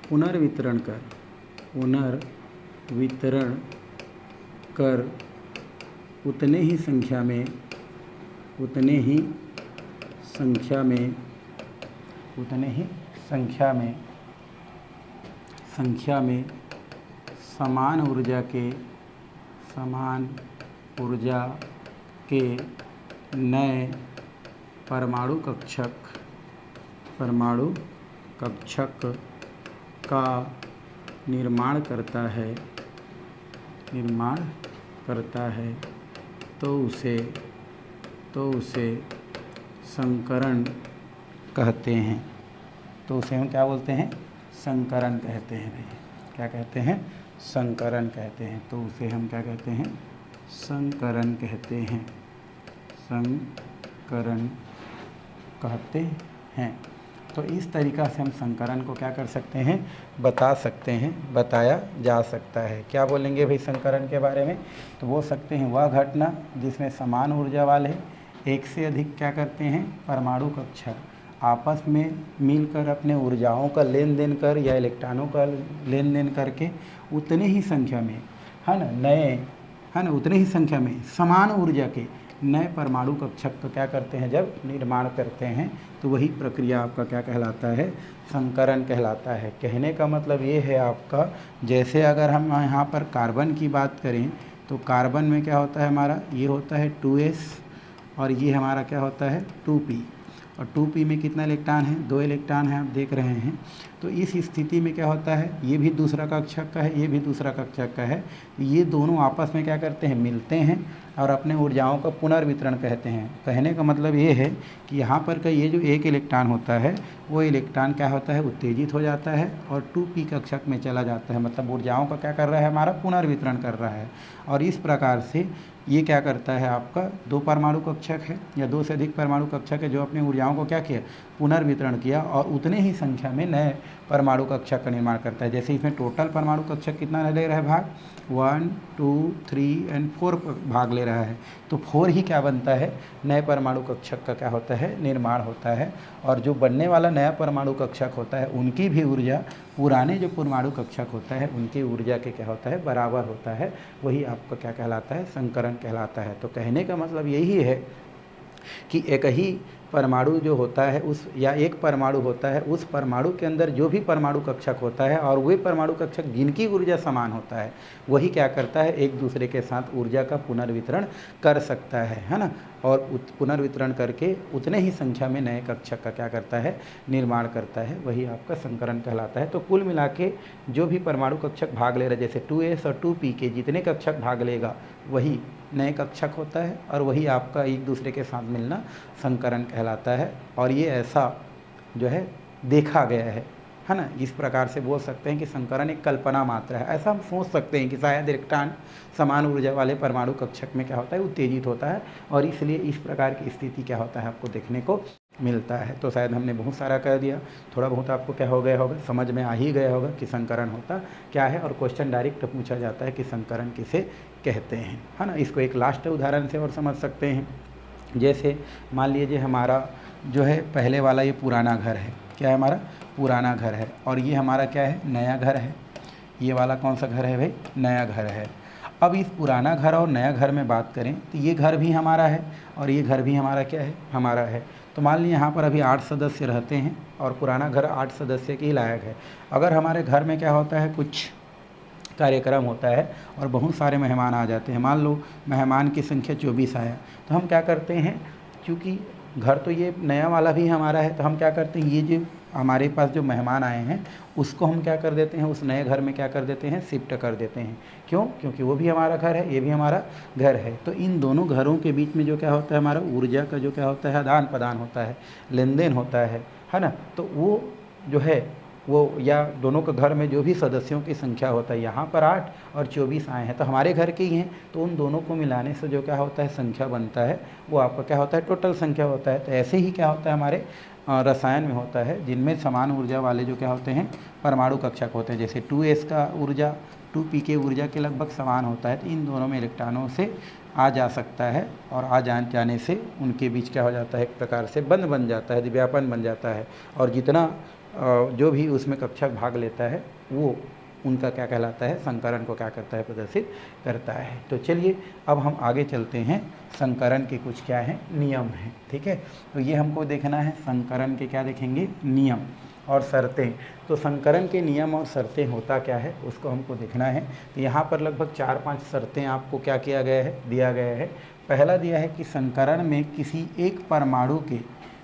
पुनर्वितरण कर उतने ही संख्या में समान ऊर्जा के समान ऊर्जा के नए परमाणु कक्षक का निर्माण करता है तो उसे संकरण कहते हैं। तो उसे हम क्या बोलते हैं? संकरण कहते हैं। भैया क्या कहते हैं? संकरण कहते हैं। तो उसे हम क्या कहते हैं? संकरण कहते हैं। संकरण कहते हैं। तो इस तरीक़ा से हम संकरण को क्या कर सकते हैं? बता सकते हैं, बताया जा सकता है। क्या बोलेंगे भाई संकरण के बारे में? तो बोल सकते हैं वह घटना जिसमें समान ऊर्जा वाले एक से अधिक क्या करते हैं? परमाणु कक्षक आपस में मिलकर अपने ऊर्जाओं का लेन देन कर या इलेक्ट्रॉनों का लेन देन करके उतने ही संख्या में उतने ही संख्या में समान ऊर्जा के नए परमाणु कक्षक का क्या करते हैं? जब निर्माण करते हैं तो वही प्रक्रिया आपका क्या कहलाता है? संकरण कहलाता है। कहने का मतलब ये है आपका, जैसे अगर हम यहाँ पर कार्बन की बात करें तो कार्बन में क्या होता है हमारा? ये होता है 2s और ये हमारा क्या होता है? 2p। और 2p में कितना इलेक्ट्रॉन है? 2 इलेक्ट्रॉन है, आप देख रहे हैं। तो इस स्थिति में क्या होता है? ये भी दूसरा कक्षक का है, ये भी दूसरा कक्षक का है। ये दोनों आपस में क्या करते हैं? मिलते हैं और अपने ऊर्जाओं का पुनर्वितरण कहते हैं। कहने का मतलब ये है कि यहाँ पर का ये जो एक इलेक्ट्रॉन होता है वो इलेक्ट्रॉन क्या होता है? उत्तेजित हो जाता है और 2p कक्षक में चला जाता है। मतलब ऊर्जाओं का क्या कर रहा है? हमारा पुनर्वितरण कर रहा है। और इस प्रकार से ये क्या करता है? आपका 2 परमाणु कक्षक है या 2 से अधिक परमाणु कक्षक है जो अपने ऊर्जाओं को क्या किया? पुनर्वितरण किया और उतने ही संख्या में नए परमाणु कक्षक का निर्माण करता है। जैसे इसमें टोटल परमाणु कक्षक कितना ले रहा है भाग? 1, 2, 3 और 4 भाग ले रहा है। तो 4 ही क्या बनता है? नए परमाणु कक्षक का क्या होता है? निर्माण होता है। और जो बनने वाला नया परमाणु कक्षक होता है उनकी भी ऊर्जा पुराने जो परमाणु कक्षक होता है उनकी ऊर्जा के क्या होता है? बराबर होता है। वही आपका क्या कहलाता है? संकरण कहलाता है। तो कहने का मतलब यही है कि एक ही परमाणु जो होता है एक परमाणु होता है, उस परमाणु के अंदर जो भी परमाणु कक्षक होता है और वे परमाणु कक्षक जिनकी ऊर्जा समान होता है वही क्या करता है? एक दूसरे के साथ ऊर्जा का पुनर्वितरण कर सकता है ना। और पुनर्वितरण करके उतने ही संख्या में नए कक्षक का क्या करता है? निर्माण करता है। वही आपका संकरण कहलाता है। तो कुल मिला के जो भी परमाणु कक्षक भाग ले रहा है, जैसे 2s और 2p के जितने कक्षक भाग लेगा वही नए कक्षक होता है और वही आपका एक दूसरे के साथ मिलना संकरण कहलाता है। और ये ऐसा जो है देखा गया है ना। इस प्रकार से बोल सकते हैं कि संकरण एक कल्पना मात्र है। ऐसा हम सोच सकते हैं कि शायद इलेक्ट्रॉन समान ऊर्जा वाले परमाणु कक्षक में क्या होता है? उत्तेजित होता है और इसलिए इस प्रकार की स्थिति क्या होता है? आपको देखने को मिलता है। तो शायद हमने बहुत सारा कह दिया, थोड़ा बहुत आपको क्या हो गया होगा? समझ में आ ही गया होगा कि संकरण होता क्या है। और क्वेश्चन डायरेक्ट पूछा जाता है कि संकरण किसे कहते हैं, है ना। इसको एक लास्ट उदाहरण से और समझ सकते हैं। जैसे मान लीजिए हमारा जो है पहले वाला ये पुराना घर है। क्या है? हमारा पुराना घर है और ये हमारा क्या है? नया घर है। ये वाला कौन सा घर है भाई? नया घर है। अब इस पुराना घर और नया घर में बात करें तो ये घर भी हमारा है और ये घर भी हमारा क्या है? हमारा है। तो मान लीजिए यहाँ पर अभी 8 सदस्य रहते हैं और पुराना घर 8 सदस्य के लायक है। अगर हमारे घर में क्या होता है? कुछ कार्यक्रम होता है और बहुत सारे मेहमान आ जाते हैं। मान लो मेहमान की संख्या 24 आया, तो हम क्या करते हैं? क्योंकि घर तो ये नया वाला भी हमारा है, तो हम क्या करते हैं? ये जो हमारे पास जो मेहमान आए हैं उसको हम क्या कर देते हैं? उस नए घर में क्या कर देते हैं? शिफ्ट कर देते हैं। क्यों? क्योंकि वो भी हमारा घर है, ये भी हमारा घर है। तो इन दोनों घरों के बीच में जो क्या होता है? हमारा ऊर्जा का जो क्या होता है? आदान प्रदान होता है, लेन देन होता है ना। तो वो जो है वो या दोनों के घर में जो भी सदस्यों की संख्या होता है, यहाँ पर 8 और 24 आए हैं तो हमारे घर के ही हैं, तो उन दोनों को मिलाने से जो क्या होता है? संख्या बनता है, वो आपका क्या होता है? टोटल संख्या होता है। तो ऐसे ही क्या होता है? हमारे रसायन में होता है जिनमें समान ऊर्जा वाले जो क्या होते हैं? परमाणु कक्षक होते हैं। जैसे 2s का ऊर्जा 2p के ऊर्जा के लगभग समान होता है, तो इन दोनों में इलेक्ट्रॉनों से आ जा सकता है और आ जाने से उनके बीच क्या हो जाता है? एक प्रकार से बंध बन जाता है, दिव्यापन बन जाता है। और जितना जो भी उसमें कक्षक भाग लेता है वो उनका क्या कहलाता है? संकरण को क्या करता है? प्रदर्शित करता है। तो चलिए अब हम आगे चलते हैं। संकरण के कुछ क्या है? नियम हैं। ठीक है, तो ये हमको देखना है। संकरण के क्या देखेंगे? नियम। और शर्तें। तो संकरण के नियम और शर्तें होता क्या है उसको हमको देखना है। तो यहाँ पर लगभग 4-5 शर्तें आपको क्या किया गया है, दिया गया है। पहला दिया है कि संकरण में किसी एक परमाणु के,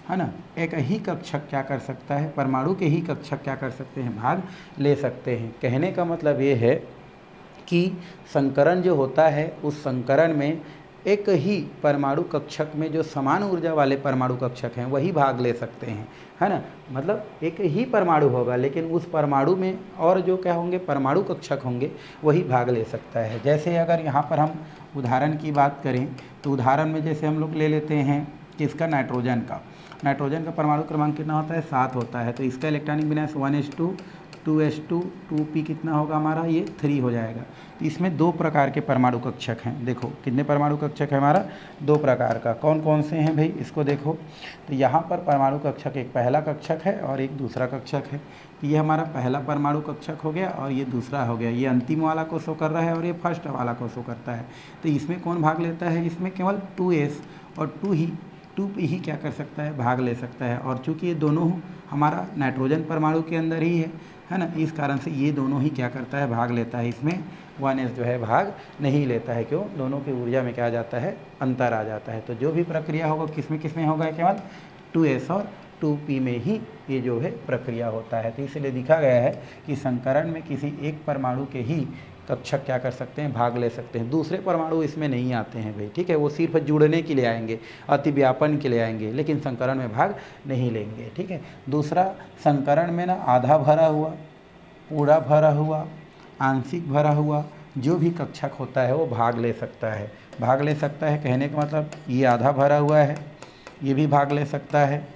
है ना, एक ही कक्षक क्या कर सकता है, परमाणु के ही कक्षक क्या कर सकते हैं, भाग ले सकते हैं। कहने का मतलब ये है कि संकरण जो होता है उस संकरण में एक ही परमाणु कक्षक में जो समान ऊर्जा वाले परमाणु कक्षक हैं वही भाग ले सकते हैं, है ना। मतलब एक ही परमाणु होगा लेकिन उस परमाणु में और जो क्या होंगे, परमाणु कक्षक होंगे, वही भाग ले सकता है। जैसे अगर यहाँ पर हम उदाहरण की बात करें तो उदाहरण में जैसे हम लोग ले लेते हैं किसका, नाइट्रोजन का। नाइट्रोजन का परमाणु क्रमांक कितना होता है, 7 होता है। तो इसका इलेक्ट्रॉनिक विन्यास 1s2 2s2 2p कितना होगा हमारा, ये 3 हो जाएगा। तो इसमें 2 प्रकार के परमाणु कक्षक हैं। देखो कितने परमाणु कक्षक है हमारा, 2 प्रकार का। कौन कौन से हैं भाई, इसको देखो। तो यहाँ पर परमाणु कक्षक एक पहला कक्षक है और एक दूसरा कक्षक है। तो ये हमारा पहला परमाणु कक्षक हो गया और ये दूसरा हो गया। ये अंतिम वाला को शो कर रहा है और ये फर्स्ट वाला को शो करता है। तो इसमें कौन भाग लेता है, इसमें केवल 2s और 2p ही क्या कर सकता है, भाग ले सकता है। और चूँकि ये दोनों हमारा नाइट्रोजन परमाणु के अंदर ही है ना, इस कारण से ये दोनों ही क्या करता है, भाग लेता है। इसमें 1s जो है भाग नहीं लेता है। क्यों, दोनों की ऊर्जा में क्या आ जाता है, अंतर आ जाता है। तो जो भी प्रक्रिया होगा किसमें किसमें होगा, केवल 2s और 2p में ही ये जो है प्रक्रिया होता है। तो इसलिए लिखा गया है कि संकरण में किसी एक परमाणु के ही कक्षक क्या कर सकते हैं, भाग ले सकते हैं। दूसरे परमाणु इसमें नहीं आते हैं भाई, ठीक है। वो सिर्फ जुड़ने के लिए आएंगे, अतिव्यापन के लिए आएंगे, लेकिन संकरण में भाग नहीं लेंगे, ठीक है। दूसरा, संकरण में ना आधा भरा हुआ, पूरा भरा हुआ, आंशिक भरा हुआ जो भी कक्षक होता है वो भाग ले सकता है। भाग ले सकता है कहने का मतलब ये आधा भरा हुआ है, ये भी भाग ले सकता है।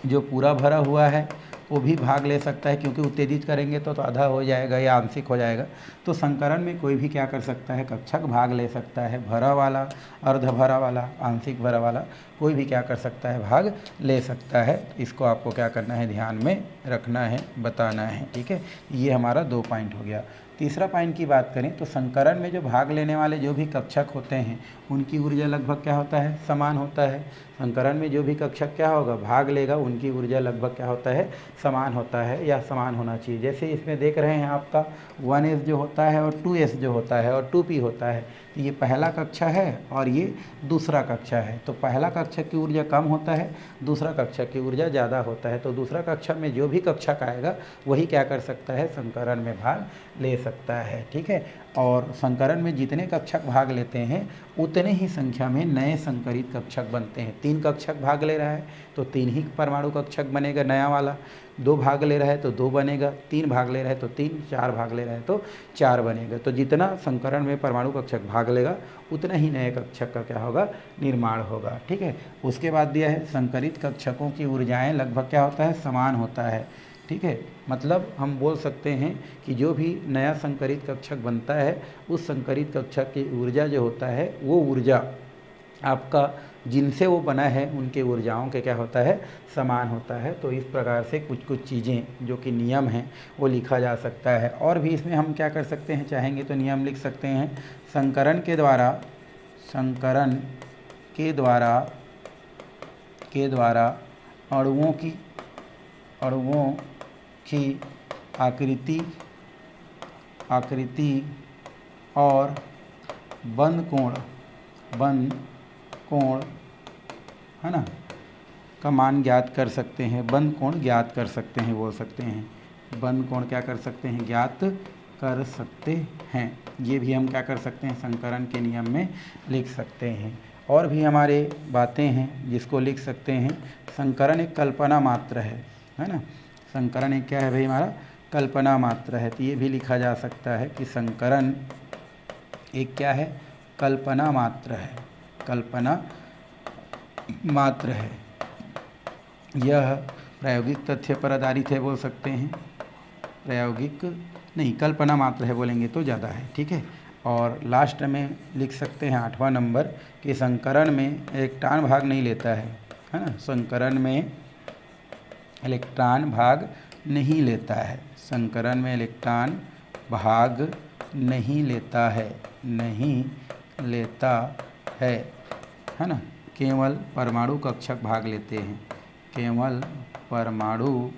जो पूरा भरा हुआ है वो भी भाग ले सकता है, क्योंकि उत्तेजित करेंगे तो आधा हो जाएगा या आंशिक हो जाएगा। तो संकरण में कोई भी क्या कर सकता है, कक्षक भाग ले सकता है। भरा वाला, अर्ध भरा वाला, आंशिक भरा वाला, कोई भी क्या कर सकता है, भाग ले सकता है। इसको आपको क्या करना है, ध्यान में रखना है, बताना है, ठीक है। ये हमारा 2 पॉइंट हो गया। तीसरा पॉइंट की बात करें तो संकरण में जो भाग लेने वाले जो भी कक्षक होते हैं उनकी ऊर्जा लगभग क्या होता है, समान होता है। संकरण में जो भी कक्षक क्या होगा, भाग लेगा, उनकी ऊर्जा लगभग क्या होता है, समान होता है या समान होना चाहिए। जैसे इसमें देख रहे हैं आपका 1s जो होता है और 2s जो होता है और 2p होता है। तो ये पहला कक्षा है और ये दूसरा कक्षा है। तो पहला कक्षक की ऊर्जा कम होता है, दूसरा कक्षक की ऊर्जा ज़्यादा होता है। तो दूसरा कक्षा में जो भी कक्षक आएगा वही क्या कर सकता है, संकरण में भाग ले सकता है, ठीक है। और संकरण में जितने कक्षक भाग लेते हैं उतने ही संख्या में नए संकरित कक्षक बनते हैं। 3 कक्षक भाग ले रहा है तो 3 ही परमाणु कक्षक बनेगा नया वाला। 2 भाग ले रहा है तो 2 बनेगा, 3 भाग ले रहा है तो 3, 4 भाग ले रहा है तो 4 बनेगा। तो जितना संकरण में परमाणु कक्षक भाग लेगा उतना ही नए कक्षक का क्या होगा, निर्माण होगा, ठीक है। उसके बाद दिया है संकरित कक्षकों की ऊर्जाएं लगभग क्या होता है, समान होता है, ठीक है। मतलब हम बोल सकते हैं कि जो भी नया संकरित कक्षक बनता है उस संकरित कक्षक की ऊर्जा जो होता है वो ऊर्जा आपका जिनसे वो बना है उनके ऊर्जाओं के क्या होता है, समान होता है। तो इस प्रकार से कुछ कुछ चीज़ें जो कि नियम हैं वो लिखा जा सकता है। और भी इसमें हम क्या कर सकते हैं, चाहेंगे तो नियम लिख सकते हैं। संकरण के द्वारा अणुओं की आकृति और बंद कोण है ना का मान ज्ञात कर सकते हैं। बंद कोण ज्ञात कर सकते हैं, बोल सकते हैं। बंद कोण क्या कर सकते हैं, ज्ञात कर सकते हैं। ये भी हम क्या कर सकते हैं, संकरण के नियम में लिख सकते हैं। और भी हमारे बातें हैं जिसको लिख सकते हैं। संकरण एक कल्पना मात्र है ना। संकरण एक क्या है भाई, हमारा कल्पना मात्र है। तो ये भी लिखा जा सकता है कि संकरण एक क्या है, कल्पना मात्र है, कल्पना मात्र है। यह प्रायोगिक तथ्य पर आधारित है, बोल सकते हैं। प्रायोगिक नहीं, कल्पना मात्र है बोलेंगे तो ज़्यादा है, ठीक है। और लास्ट में लिख सकते हैं 8वां नंबर कि संकरण में इलेक्ट्रॉन भाग नहीं लेता है ना। संकरण में इलेक्ट्रॉन भाग नहीं लेता है। संकरण में इलेक्ट्रॉन भाग नहीं लेता है ना। केवल परमाणु कक्षक भाग लेते हैं। केवल परमाणु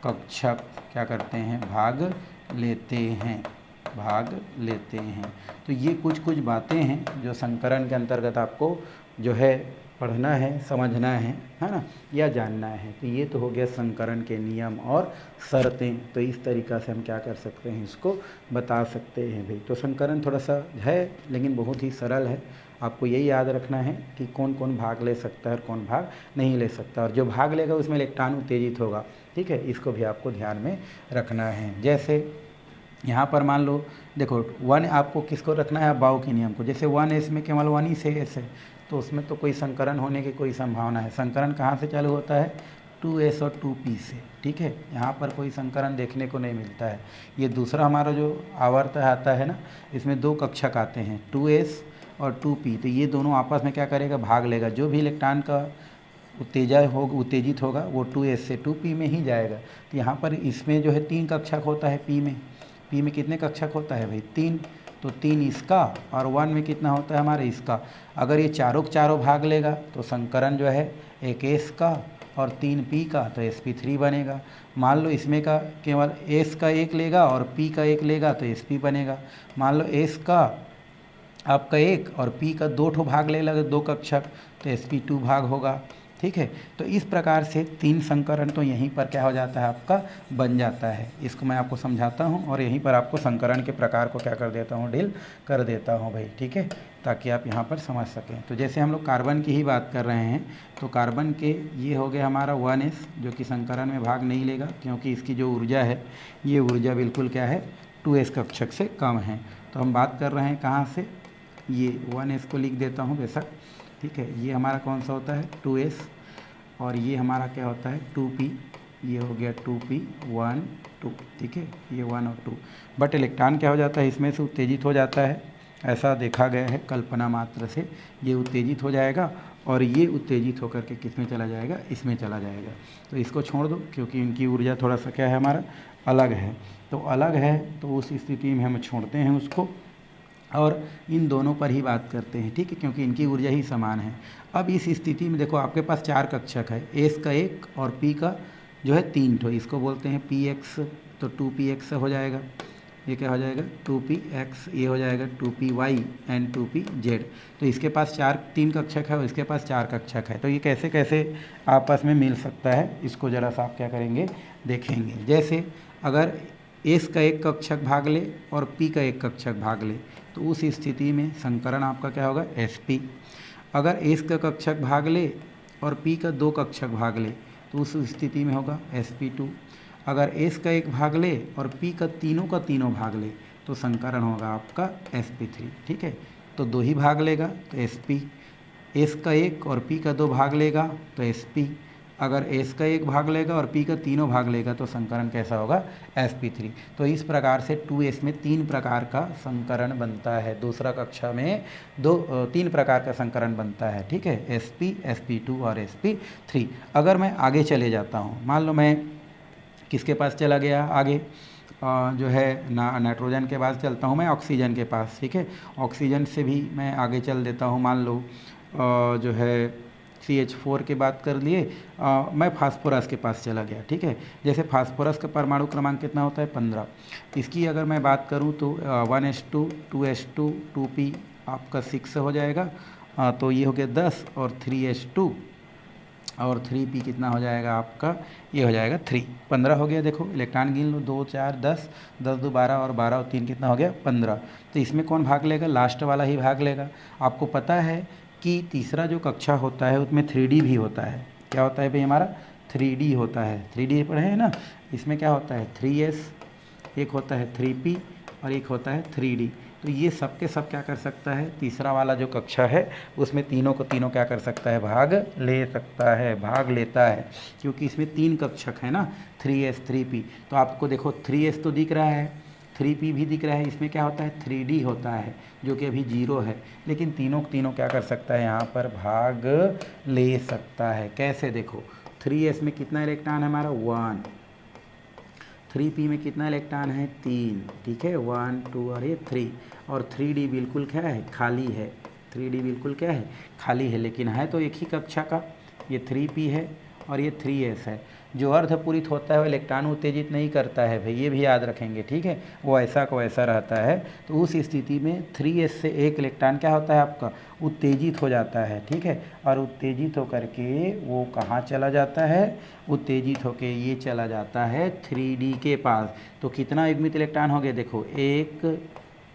कक्षक क्या करते हैं, भाग लेते हैं, भाग लेते हैं। तो ये कुछ कुछ बातें हैं जो संकरण के अंतर्गत आपको जो है पढ़ना है, समझना है ना, या जानना है। तो ये तो हो गया संकरण के नियम और शर्तें। तो इस तरीक़ा से हम क्या कर सकते हैं, इसको बता सकते हैं भाई। तो संकरण थोड़ा सा है लेकिन बहुत ही सरल है। आपको यही याद रखना है कि कौन कौन भाग ले सकता है और कौन भाग नहीं ले सकता, और जो भाग लेगा उसमें इलेक्ट्रॉन उत्तेजित होगा, ठीक है। इसको भी आपको ध्यान में रखना है। जैसे यहाँ पर मान लो देखो 1 आपको किसको रखना है, बाउ के नियम को। जैसे 1s में केवल 1 ही से s है, तो उसमें तो कोई संकरण होने की कोई संभावना है। संकरण कहाँ से चालू होता है, 2s और 2p से, ठीक है। यहाँ पर कोई संकरण देखने को नहीं मिलता है। ये दूसरा हमारा जो आवर्त आता है ना, इसमें 2 कक्षक आते हैं, 2s और 2p। तो ये दोनों आपस में क्या करेगा, भाग लेगा। जो भी इलेक्ट्रॉन का उत्तेजित होगा वो 2s से 2p में ही जाएगा। तो यहाँ पर इसमें जो है 3 कक्षक होता है p में कितने कक्षक होता है भाई, 3। तो 3 इसका और 1 में कितना होता है हमारे इसका। अगर ये चारों के चारों भाग लेगा तो संकरण जो है एक s का और 3 p का, तो sp3 बनेगा। मान लो इसमें का केवल s का एक लेगा और p का एक लेगा तो sp बनेगा। मान लो s का आपका एक और p का 2 ठो भाग ले लगे, 2 कक्षक, तो sp2 भाग होगा, ठीक है। तो इस प्रकार से 3 संकरण तो यहीं पर क्या हो जाता है, आपका बन जाता है। इसको मैं आपको समझाता हूँ और यहीं पर आपको संकरण के प्रकार को क्या कर देता हूँ, डील कर देता हूँ भाई, ठीक है, ताकि आप यहाँ पर समझ सकें। तो जैसे हम लोग कार्बन की ही बात कर रहे हैं, तो कार्बन के ये हो गया हमारा 1s, जो कि संकरण में भाग नहीं लेगा क्योंकि इसकी जो ऊर्जा है, ये ऊर्जा बिल्कुल क्या है, 2s कक्षक से कम है। तो हम बात कर रहे हैं कहाँ से, ये 1s को लिख देता हूँ बेशक, ठीक है। ये हमारा कौन सा होता है, 2s, और ये हमारा क्या होता है, 2p। ये हो गया 2p 1 2, ठीक है, ये 1 और 2। बट इलेक्ट्रॉन क्या हो जाता है, इसमें से उत्तेजित हो जाता है। ऐसा देखा गया है कल्पना मात्र से, ये उत्तेजित हो जाएगा और ये उत्तेजित होकर के किस में चला जाएगा, इसमें चला जाएगा। तो इसको छोड़ दो क्योंकि इनकी ऊर्जा थोड़ा सा क्या है, हमारा अलग है। तो अलग है तो उस स्थिति में हम छोड़ते हैं उसको और इन दोनों पर ही बात करते हैं, ठीक है, क्योंकि इनकी ऊर्जा ही समान है। अब इस स्थिति में देखो आपके पास 4 कक्षक है, एस का एक और पी का जो है 3 ठो, इसको बोलते हैं px। तो 2px हो जाएगा, ये क्या हो जाएगा 2px, ये हो जाएगा 2py एंड 2pz। तो इसके पास 3 कक्षक है और इसके पास 4 कक्षक है। तो ये कैसे कैसे आपस में मिल सकता है, इसको ज़रा सा आप क्या करेंगे, देखेंगे। जैसे अगर एस का एक कक्षक भाग ले और पी का एक कक्षक भाग ले, तो उस स्थिति में संकरण आपका क्या होगा, sp। अगर एस का कक्षक भाग ले और पी का 2 कक्षक भाग ले, तो उस स्थिति में होगा sp2। अगर एस का एक भाग ले और पी का तीनों भाग ले, तो संकरण होगा आपका sp3, ठीक है। तो 2 ही भाग लेगा तो sp, एस का एक और पी का 2 भाग लेगा तो sp। अगर एस का एक भाग लेगा और पी का तीनों भाग लेगा तो संकरण कैसा होगा, sp3। तो इस प्रकार से 2s में 3 प्रकार का संकरण बनता है। दूसरा कक्षा में 3 प्रकार का संकरण बनता है, ठीक है, sp, sp2 और sp3। अगर मैं आगे चले जाता हूँ, मान लो मैं किसके पास चला गया आगे, जो है नाइट्रोजन के पास चलता हूँ मैं, ऑक्सीजन के पास, ठीक है। ऑक्सीजन से भी मैं आगे चल देता हूँ, मान लो जो है CH4 की बात कर लिए, मैं फास्फोरस के पास चला गया, ठीक है। जैसे फास्फोरस का परमाणु क्रमांक कितना होता है, 15। इसकी अगर मैं बात करूं तो 1s2 2s2 2p आपका 6 हो जाएगा, तो ये हो गया 10 और 3s2 और 3p कितना हो जाएगा आपका, ये हो जाएगा 3, 15 हो गया। देखो इलेक्ट्रॉन गिन लो, 2 4 10, 10 2 12 और 12 और 3 कितना हो गया, 15। तो इसमें कौन भाग लेगा, लास्ट वाला ही भाग लेगा। आपको पता है कि तीसरा जो कक्षा होता है उसमें 3D भी होता है। क्या होता है भाई, हमारा 3D होता है। 3D पढ़े हैं ना, इसमें क्या होता है 3s, एक होता है 3p और एक होता है 3D। तो ये सब के सब क्या कर सकता है, तीसरा वाला जो कक्षा है उसमें तीनों को तीनों क्या कर सकता है, भाग ले सकता है, भाग लेता है, क्योंकि इसमें 3 कक्षक है ना, 3s 3p। तो आपको देखो 3s तो दिख रहा है, 3p भी दिख रहा है, इसमें क्या होता है 3D होता है जो कि अभी 0 है, लेकिन तीनों क्या कर सकता है, यहाँ पर भाग ले सकता है। कैसे, देखो 3s में कितना इलेक्ट्रॉन है हमारा, 1, 3p में कितना इलेक्ट्रॉन है, 3, ठीक है, 1 2 और ये 3। और 3D बिल्कुल क्या है, खाली है, 3D बिल्कुल क्या है, खाली है, लेकिन है तो एक ही कक्षा का, ये 3p है और ये 3s है। जो अर्धपूरित होता है वो इलेक्ट्रॉन उत्तेजित नहीं करता है भाई, ये भी याद रखेंगे, ठीक है, वो ऐसा को ऐसा रहता है। तो उस स्थिति में 3s से एक इलेक्ट्रॉन क्या होता है आपका, उत्तेजित हो जाता है, ठीक है, और उत्तेजित होकर के वो कहाँ चला जाता है, उत्तेजित होकर ये चला जाता है 3d के पास। तो कितना युग्मित इलेक्ट्रॉन हो गए, देखो 1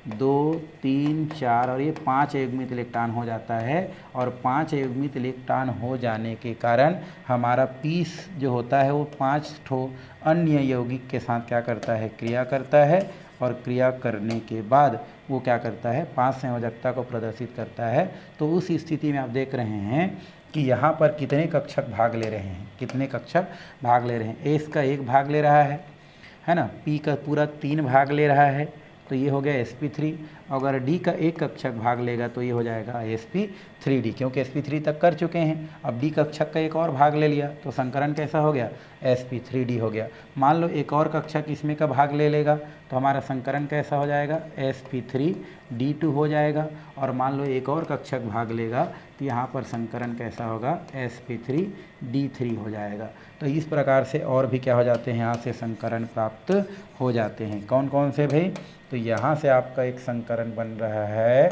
2 3 4 और ये 5 युग्मित इलेक्ट्रॉन हो जाता है। और 5 युग्मित इलेक्ट्रॉन हो जाने के कारण हमारा पीस जो होता है वो 5 ठो अन्य यौगिक के साथ क्या करता है, क्रिया करता है। और क्रिया करने के बाद वो क्या करता है, 5 संयोजकता को प्रदर्शित करता है। तो उस स्थिति में आप देख रहे हैं कि यहाँ पर कितने कक्षक भाग ले रहे हैं, कितने कक्षक भाग ले रहे हैं। एस का 1 भाग ले रहा है ना, पी का पूरा 3 भाग ले रहा है, तो ये हो गया sp3। अगर डी का 1 कक्षक भाग लेगा तो ये हो जाएगा sp3d, क्योंकि sp3 तक कर चुके हैं। अब डी कक्षक का एक और भाग ले लिया तो संकरण कैसा हो गया, sp3d हो गया। मान लो एक और कक्षक इसमें का भाग ले लेगा तो हमारा संकरण कैसा हो जाएगा, sp3d2 हो जाएगा। और मान लो एक और कक्षक भाग लेगा तो यहाँ पर संकरण कैसा होगा, sp3d3 हो जाएगा। तो इस प्रकार से और भी क्या हो जाते हैं, यहाँ से संकरण प्राप्त हो जाते हैं। कौन कौन से भाई, तो यहाँ से आपका एक संकरण बन रहा है,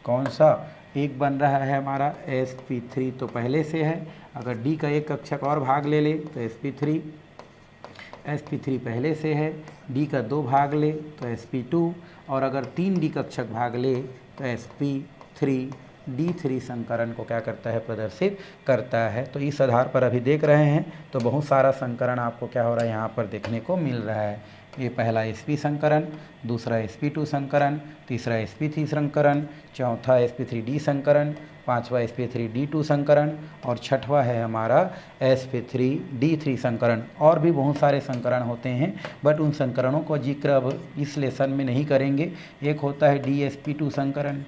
कौन सा, एक बन रहा है हमारा sp3 तो पहले से है। अगर d का 1 कक्षक और भाग ले ले तो sp3 पहले से है। d का 2 भाग ले तो sp2, और अगर 3d कक्षक भाग ले तो sp3d3 संकरण को क्या करता है, प्रदर्शित करता है। तो इस आधार पर अभी देख रहे हैं तो बहुत सारा संकरण आपको क्या हो रहा है यहाँ पर देखने को मिल रहा है। ये पहला sp संकरण, दूसरा sp2 संकरण, तीसरा sp3 संकरण, चौथा sp3d संकरण, पांचवा sp3d2 संकरण और छठवा है हमारा sp3d3 संकरण। और भी बहुत सारे संकरण होते हैं बट उन संकरणों को जिक्र अब इस लेसन में नहीं करेंगे। एक होता है dsp2 संकरण,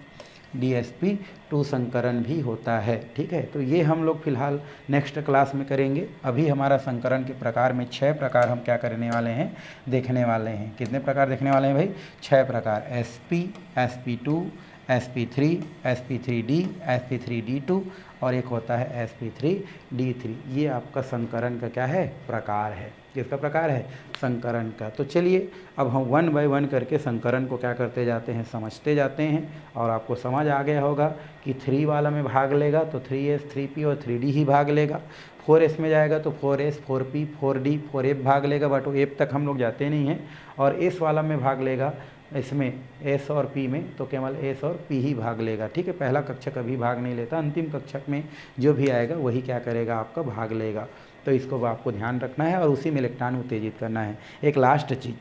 dsp2 संकरण भी होता है, ठीक है। तो ये हम लोग फिलहाल नेक्स्ट क्लास में करेंगे। अभी हमारा संकरण के प्रकार में 6 प्रकार हम क्या करने वाले हैं, देखने वाले हैं। कितने प्रकार देखने वाले हैं भाई, 6 प्रकार, sp, sp2, sp3, sp3d, sp3d2 और एक होता है sp3d3। ये आपका संकरण का क्या है, प्रकार है। किसका प्रकार है, संकरण का। तो चलिए अब हम 1 बाय 1 करके संकरण को क्या करते जाते हैं, समझते जाते हैं। और आपको समझ आ गया होगा कि 3 वाला में भाग लेगा तो 3s 3p और 3d ही भाग लेगा। 4s में जाएगा तो 4s 4p 4d 4f भाग लेगा, बट वो f तक हम लोग जाते नहीं हैं। और s वाला में भाग लेगा, इसमें s और p में तो केवल s और p ही भाग लेगा, ठीक है। पहला कक्षक कभी भाग नहीं लेता, अंतिम कक्षक में जो भी आएगा वही क्या करेगा, आपका भाग लेगा। तो इसको आपको ध्यान रखना है और उसी में इलेक्ट्रॉन उत्तेजित करना है। एक लास्ट चीज़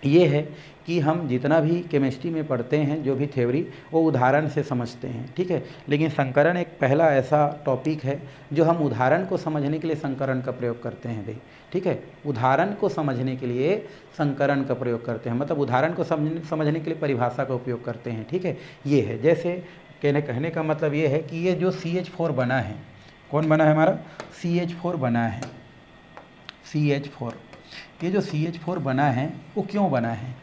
ये है कि हम जितना भी केमिस्ट्री में पढ़ते हैं, जो भी थ्योरी, वो उदाहरण से समझते हैं, ठीक है। लेकिन संकरण एक पहला ऐसा टॉपिक है जो हम उदाहरण को समझने के लिए संकरण का प्रयोग करते हैं भाई, ठीक है। उदाहरण को समझने के लिए संकरण का प्रयोग करते हैं, मतलब उदाहरण को समझने के लिए परिभाषा का उपयोग करते हैं, ठीक है। ये है, जैसे कहने का मतलब ये है कि ये जो CH4 बना है, कौन बना है हमारा, CH4 बना है, CH4। ये जो CH4 बना है वो क्यों बना है,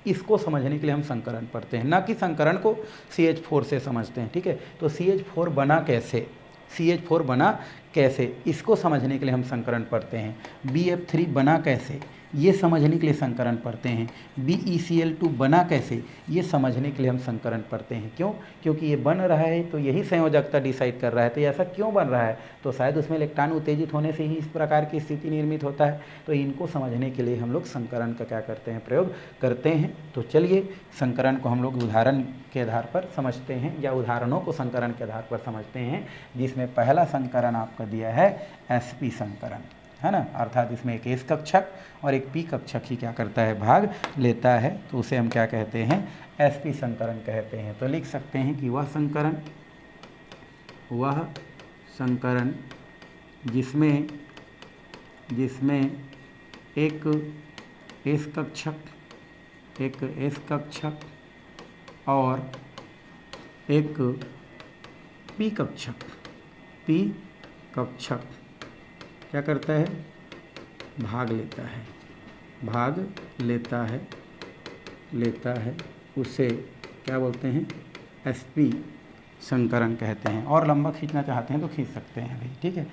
इसको समझने के लिए हम संकरण पढ़ते हैं, ना कि संकरण को CH4 से समझते हैं, ठीक है। तो CH4 बना कैसे, CH4 बना कैसे, इसको समझने के लिए हम संकरण पढ़ते हैं। BF3 बना कैसे, ये समझने के लिए संकरण पढ़ते हैं। BeCl2 बना कैसे, ये समझने के लिए हम संकरण पढ़ते हैं। क्यों, क्योंकि ये बन रहा है तो यही संयोजकता डिसाइड कर रहा है। तो ऐसा क्यों बन रहा है, तो शायद उसमें इलेक्ट्रॉन उत्तेजित होने से ही इस प्रकार की स्थिति निर्मित होता है। तो इनको समझने के लिए हम लोग संकरण का क्या करते हैं, प्रयोग करते हैं। तो चलिए संकरण को हम लोग उदाहरण के आधार पर समझते हैं, या उदाहरणों को संकरण के आधार पर समझते हैं, जिसमें पहला संकरण आपका दिया है sp संकरण, है ना। अर्थात इसमें एक s कक्षक और एक p कक्षक ही क्या करता है, भाग लेता है। तो उसे हम क्या कहते हैं, sp संकरण कहते हैं। तो लिख सकते हैं कि वह संकरण जिसमें एक s कक्षक और एक p कक्षक क्या करता है, भाग लेता है, उसे क्या बोलते हैं, sp संकरण कहते हैं। और लंबा खींचना चाहते हैं तो खींच सकते हैं भाई, ठीक है।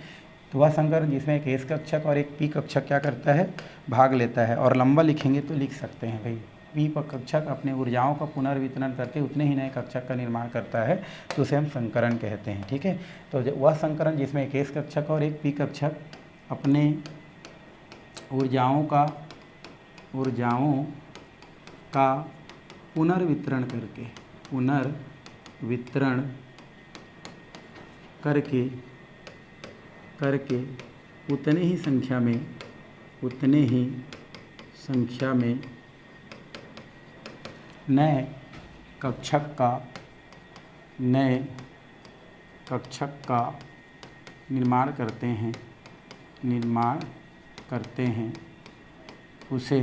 तो वह संकरण जिसमें एक एस कक्षक और एक पी कक्षक क्या करता है, भाग लेता है। और लंबा लिखेंगे तो लिख सकते हैं भाई, पी कक्षक अपने ऊर्जाओं का पुनर्वितरण करके उतने ही नए कक्षक का निर्माण करता है, तो उसे हम संकरण कहते हैं। ठीक है, तो वह संकरण जिसमें एक एस कक्षक और एक पी कक्षक अपने ऊर्जाओं का पुनर्वितरण करके उतने ही संख्या में नए कक्षक का निर्माण करते हैं, उसे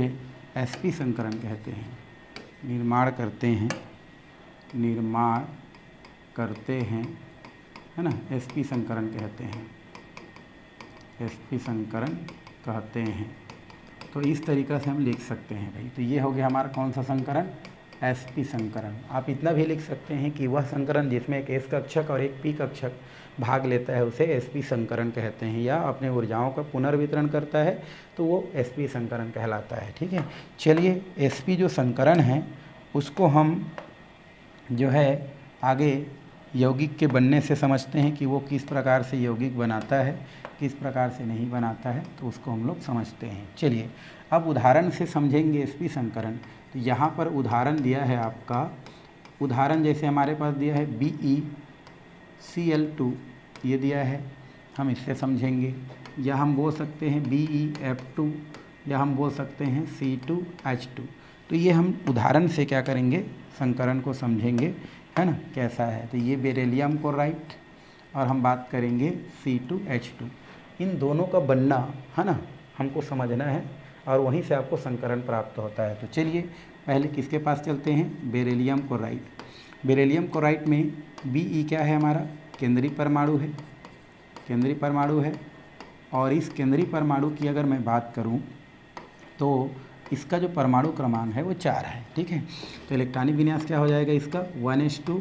एसपी संकरण कहते हैं। निर्माण करते हैं, है ना, एसपी संकरण कहते हैं। तो इस तरीक़ा से हम लिख सकते हैं भाई। तो ये हो गया हमारा कौन सा संकरण, एसपी संकरण। आप इतना भी लिख सकते हैं कि वह संकरण जिसमें एक एस कक्षक और एक पी कक्षक भाग लेता है उसे एसपी संकरण कहते हैं, या अपने ऊर्जाओं का पुनर्वितरण करता है तो वो एसपी संकरण कहलाता है। ठीक है, चलिए एसपी जो संकरण है उसको हम जो है आगे यौगिक के बनने से समझते हैं कि वो किस प्रकार से यौगिक बनाता है, किस प्रकार से नहीं बनाता है, तो उसको हम लोग समझते हैं। चलिए अब उदाहरण से समझेंगे एसपी संकरण। तो यहाँ पर उदाहरण दिया है आपका, उदाहरण जैसे हमारे पास दिया है BeCl2 ये दिया है, हम इससे समझेंगे। या हम बोल सकते हैं BeF2, या हम बोल सकते हैं C2H2। तो ये हम उदाहरण से क्या करेंगे, संकरण को समझेंगे, है ना, कैसा है। तो ये बेरिलियम क्लोराइड और हम बात करेंगे C2H2। इन दोनों का बनना, है ना, हमको समझना है और वहीं से आपको संकरण प्राप्त होता है। तो चलिए पहले किसके पास चलते हैं, बेरिलियम क्लोराइड। बेरिलियम क्लोराइड में Be क्या है, हमारा केंद्रीय परमाणु है। और इस केंद्रीय परमाणु की अगर मैं बात करूं तो इसका जो परमाणु क्रमांक है वो 4 है। ठीक है, तो इलेक्ट्रॉनिक विन्यास क्या हो जाएगा इसका, 1s2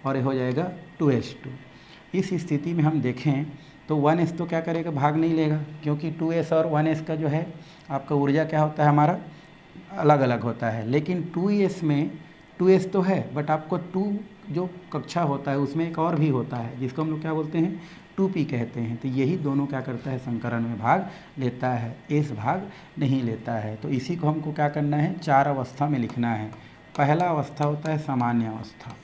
और ये हो जाएगा 2s2। इस स्थिति में हम देखें तो 1s तो क्या करेगा, भाग नहीं लेगा, क्योंकि 2s और 1s का जो है आपका ऊर्जा क्या होता है, हमारा अलग अलग होता है। लेकिन 2s में 2s तो है, बट आपको 2 जो कक्षा होता है उसमें एक और भी होता है जिसको हम लोग क्या बोलते हैं, 2p कहते हैं। तो यही दोनों क्या करता है, संकरण में भाग लेता है, s भाग नहीं लेता है। तो इसी को हमको क्या करना है, 4 अवस्था में लिखना है। पहला अवस्था होता है सामान्य अवस्था,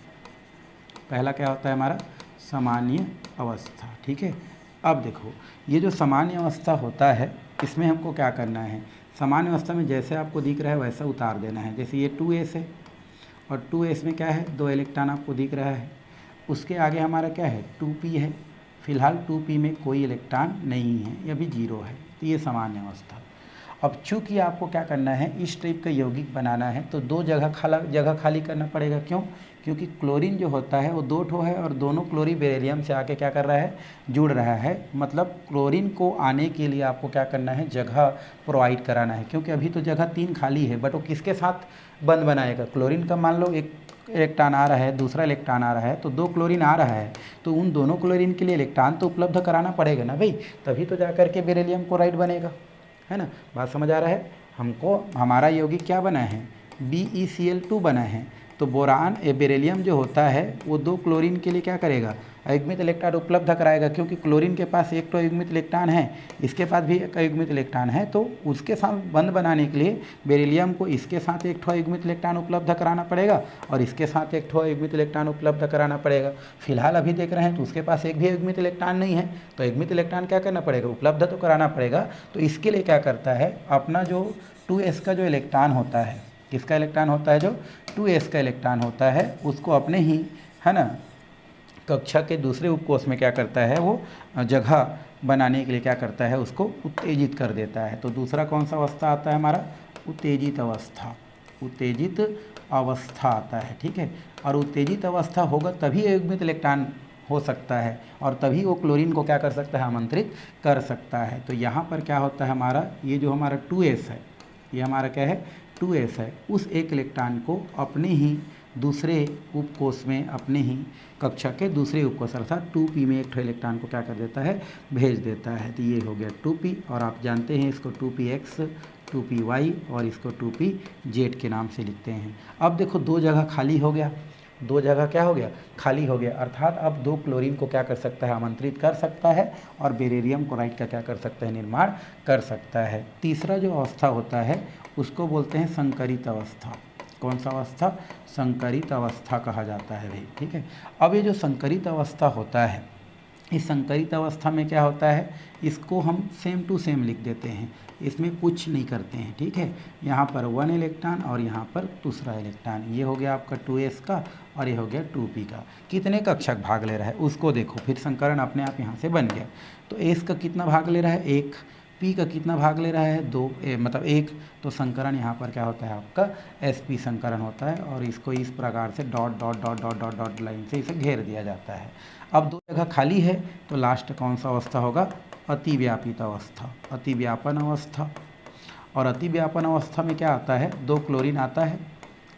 पहला क्या होता है हमारा, सामान्य अवस्था। ठीक है, अब देखो ये जो सामान्य अवस्था होता है इसमें हमको क्या करना है, सामान्य अवस्था में जैसे आपको दिख रहा है वैसा उतार देना है। जैसे ये 2s है और 2s में क्या है, 2 इलेक्ट्रॉन आपको दिख रहा है, उसके आगे हमारा क्या है, 2p है। फिलहाल 2p में कोई इलेक्ट्रॉन नहीं है, ये भी 0 है। तो ये सामान्य अवस्था। अब चूंकि आपको क्या करना है, इस टाइप का यौगिक बनाना है तो 2 जगह खाली करना पड़ेगा। क्यों, क्योंकि क्लोरीन जो होता है वो 2 ठो है और दोनों क्लोरीन बेरिलियम से आके क्या कर रहा है, जुड़ रहा है। मतलब क्लोरीन को आने के लिए आपको क्या करना है, जगह प्रोवाइड कराना है। क्योंकि अभी तो जगह 3 खाली है, बट वो किसके साथ बंध बनाएगा, क्लोरीन का मान लो एक इलेक्ट्रॉन आ रहा है, दूसरा इलेक्ट्रॉन आ रहा है, तो 2 क्लोरीन आ रहा है, तो उन दोनों क्लोरीन के लिए इलेक्ट्रॉन तो उपलब्ध कराना पड़ेगा ना भाई, तभी तो जा करके बेरिलियम क्लोराइड बनेगा, है ना। बात समझ आ रहा है, हमको हमारा यौगिक क्या बना है, BeCl2 बना है। तो बोरान बेरिलियम जो होता है वो 2 क्लोरीन के लिए क्या करेगा, अयुग्मित इलेक्ट्रॉन उपलब्ध कराएगा। क्योंकि क्लोरीन के पास एक तो अयुग्मित इलेक्ट्रॉन है, इसके पास भी एक अयुग्मित इलेक्ट्रॉन है, तो उसके साथ बंध बनाने के लिए बेरिलियम को इसके साथ एक ठो अयुग्मित इलेक्ट्रॉन उपलब्ध कराना पड़ेगा और इसके साथ एक ठो अयुग्मित इलेक्ट्रॉन उपलब्ध कराना पड़ेगा। फिलहाल अभी देख रहे हैं तो उसके पास एक भी अयुग्मित इलेक्ट्रॉन नहीं है, तो अयुग्मित इलेक्ट्रॉन क्या करना पड़ेगा, उपलब्ध तो कराना पड़ेगा। तो इसके लिए क्या करता है, अपना जो 2s का जो इलेक्ट्रॉन होता है, किसका इलेक्ट्रॉन होता है, जो 2s का इलेक्ट्रॉन होता है, उसको अपने ही, है ना, कक्षा के दूसरे उपकोष में क्या करता है, वो जगह बनाने के लिए क्या करता है, उसको उत्तेजित कर देता है। तो दूसरा कौन सा अवस्था आता है हमारा, उत्तेजित अवस्था, उत्तेजित अवस्था आता है। ठीक है, और उत्तेजित अवस्था होगा तभी अयुग्मित इलेक्ट्रॉन हो सकता है और तभी वो क्लोरीन को क्या कर सकता है, आमंत्रित कर सकता है। तो यहाँ पर क्या होता है हमारा, ये जो हमारा 2s है, ये हमारा क्या है, 2s है, उस एक इलेक्ट्रॉन को अपने ही दूसरे उपकोष में अपने ही कक्षा के दूसरे उपकोष अर्थात 2p में एक इलेक्ट्रॉन को क्या कर देता है, भेज देता है। तो ये हो गया 2p, और आप जानते हैं इसको 2px 2py और इसको 2pz के नाम से लिखते हैं। अब देखो दो जगह खाली हो गया, दो जगह क्या हो गया, खाली हो गया, अर्थात अब 2 क्लोरीन को क्या कर सकता है, आमंत्रित कर सकता है और बेरिलियम क्लोराइड का क्या कर सकता है, निर्माण कर सकता है। तीसरा जो अवस्था होता है उसको बोलते हैं संकरित अवस्था। कौन सा अवस्था, संकरित अवस्था कहा जाता है भाई, ठीक है। अब ये जो संकरित अवस्था होता है, इस संकरित अवस्था में क्या होता है, इसको हम सेम टू सेम लिख देते हैं, इसमें कुछ नहीं करते हैं, ठीक है। यहाँ पर 1 इलेक्ट्रॉन और यहाँ पर दूसरा इलेक्ट्रॉन, ये हो गया आपका 2s का और ये हो गया 2p का। कितने कक्षक भाग ले रहा है उसको देखो, फिर संकरण अपने आप यहाँ से बन गया। तो s का कितना भाग ले रहा है, 1, p का कितना भाग ले रहा है, 2, मतलब 1, तो संकरण यहाँ पर क्या होता है आपका sp संकरण होता है, और इसको इस प्रकार से dot dot dot dot dot dot line से इसे घेर दिया जाता है। अब दो जगह खाली है तो लास्ट कौन सा अवस्था होगा, अतिव्यापित अवस्था, अतिव्यापन अवस्था। और अतिव्यापन अवस्था में क्या आता है, 2 क्लोरीन आता है,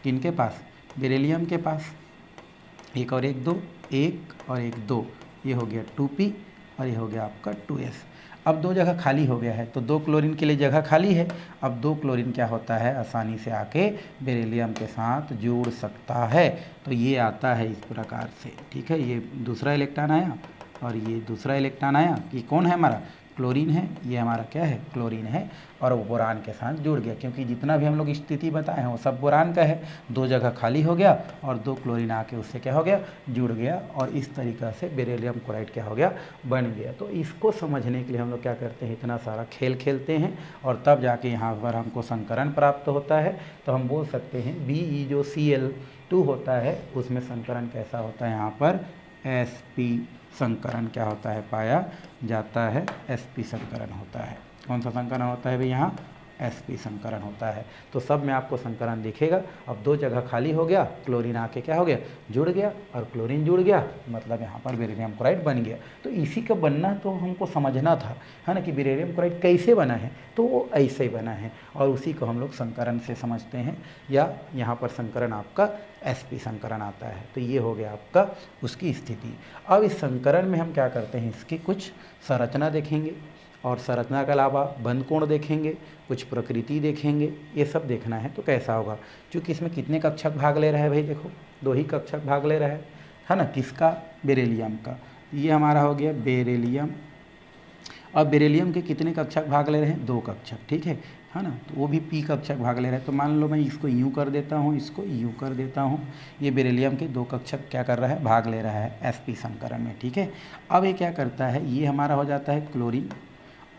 किनके पास, बेरिलियम के पास, 1 और 1 2, 1 और 1 2, ये हो गया 2p और ये हो गया आपका 2s। अब दो जगह खाली हो गया है तो 2 क्लोरीन के लिए जगह खाली है। अब 2 क्लोरीन क्या होता है, आसानी से आके बेरिलियम के साथ जुड़ सकता है। तो ये आता है इस प्रकार से, ठीक है। ये दूसरा इलेक्ट्रॉन आया और ये दूसरा इलेक्ट्रॉन आया, कि कौन है हमारा, क्लोरीन है, ये हमारा क्या है, क्लोरीन है, और वो बोरान के साथ जुड़ गया, क्योंकि जितना भी हम लोग स्थिति बताए हैं वो सब बोरान का है। दो जगह खाली हो गया और 2 क्लोरीन आके उससे क्या हो गया, जुड़ गया, और इस तरीक़ा से बेरिलियम क्लोराइड क्या हो गया, बन गया। तो इसको समझने के लिए हम लोग क्या करते हैं, इतना सारा खेल खेलते हैं, और तब जाके यहाँ पर हमको संकरण प्राप्त होता है। तो हम बोल सकते हैं Be जो Cl2 होता है उसमें संकरण कैसा होता है, यहाँ पर sp संकरण क्या होता है, पाया जाता है, sp संकरण होता है। कौन सा संकरण होता है भाई, यहाँ sp संकरण होता है। तो सब में आपको संकरण दिखेगा। अब दो जगह खाली हो गया, क्लोरीन आके क्या हो गया, जुड़ गया, और क्लोरीन जुड़ गया, मतलब यहाँ पर बेरिलियम क्लोराइड बन गया। तो इसी का बनना तो हमको समझना था, है ना, कि बेरिलियम क्लोराइड कैसे बना है, तो वो ऐसे ही बना है, और उसी को हम लोग संकरण से समझते हैं, या यहाँ पर संकरण आपका sp संकरण आता है। तो ये हो गया आपका उसकी स्थिति। अब इस संकरण में हम क्या करते हैं, इसकी कुछ संरचना देखेंगे, और संरचना के अलावा बंद कोण देखेंगे, कुछ प्रकृति देखेंगे, ये सब देखना है। तो कैसा होगा, क्योंकि इसमें कितने कक्षक भाग ले रहे हैं भाई, देखो 2 ही कक्षक भाग ले रहे हैं, है ना, किसका, बेरिलियम का। ये हमारा हो गया बेरिलियम। अब बेरिलियम के कितने कक्षक भाग ले रहे हैं, 2 कक्षक, ठीक है ना। तो वो भी p कक्षक भाग ले रहे हैं। तो मान लो मैं इसको यूँ कर देता हूँ, इसको यूँ कर देता हूँ, ये बेरिलियम के 2 कक्षक क्या कर रहा है, भाग ले रहा है sp संकरण में, ठीक है। अब ये क्या करता है, ये हमारा हो जाता है क्लोरीन,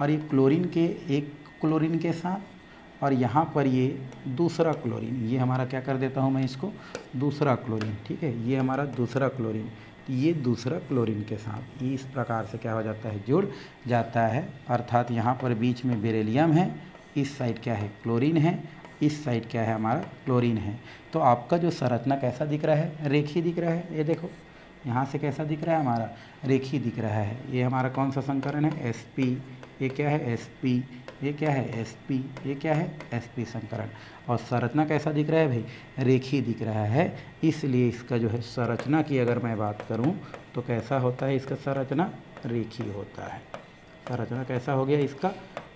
और ये क्लोरीन के एक क्लोरीन के साथ, और यहाँ पर ये दूसरा क्लोरीन, ये हमारा क्या कर देता हूँ मैं इसको, दूसरा क्लोरीन, ठीक है। ये हमारा दूसरा क्लोरीन, ये दूसरा क्लोरीन के साथ ये इस प्रकार से क्या हो जाता है, जुड़ जाता है। अर्थात यहाँ पर बीच में बेरिलियम है, इस साइड क्या है, क्लोरीन है, इस साइड क्या है, हमारा क्लोरीन है। तो आपका जो संरचना कैसा दिख रहा है, रेखीय दिख रहा है। ये देखो यहाँ से कैसा दिख रहा है, हमारा रेखीय दिख रहा है। ये हमारा कौन सा संकरण है, sp, ये क्या है sp, ये क्या है sp, ये क्या है sp संकरण। और संरचना कैसा दिख रहा है भाई, रेखीय दिख रहा है। इसलिए इसका जो है संरचना की अगर मैं बात करूं तो कैसा होता है, इसका संरचना रेखीय होता है। संरचना कैसा हो गया, इसका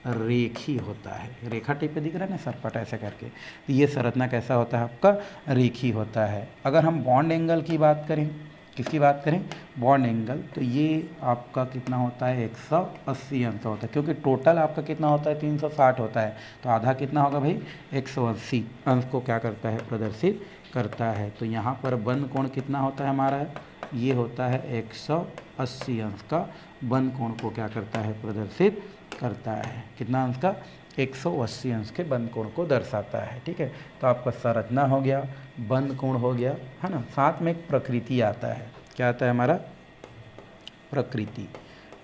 रेखीय होता है। रेखा टिप पे दिख रहा है ना, सरपट ऐसे करके। तो ये संरचना कैसा होता है, आपका रेखीय होता है। अगर हम बॉन्ड एंगल की बात करें, किसकी बात करें, बॉन्ड एंगल, तो ये आपका कितना होता है, 180 अंश होता है, क्योंकि टोटल आपका कितना होता है, 360 होता है। तो आधा कितना होगा भाई, 180 अंश को क्या करता है, प्रदर्शित करता है। तो यहाँ पर बंद कोण कितना होता है हमारा, ये होता है 180 अंश का बंद कोण को क्या करता है, प्रदर्शित करता है। कितना अंश का, 180 अंश के बंद कोण को दर्शाता है, ठीक है। तो आपका संरचना हो गया, बंद कोण हो गया, है ना। साथ में एक प्रकृति आता है, क्या आता है हमारा, प्रकृति।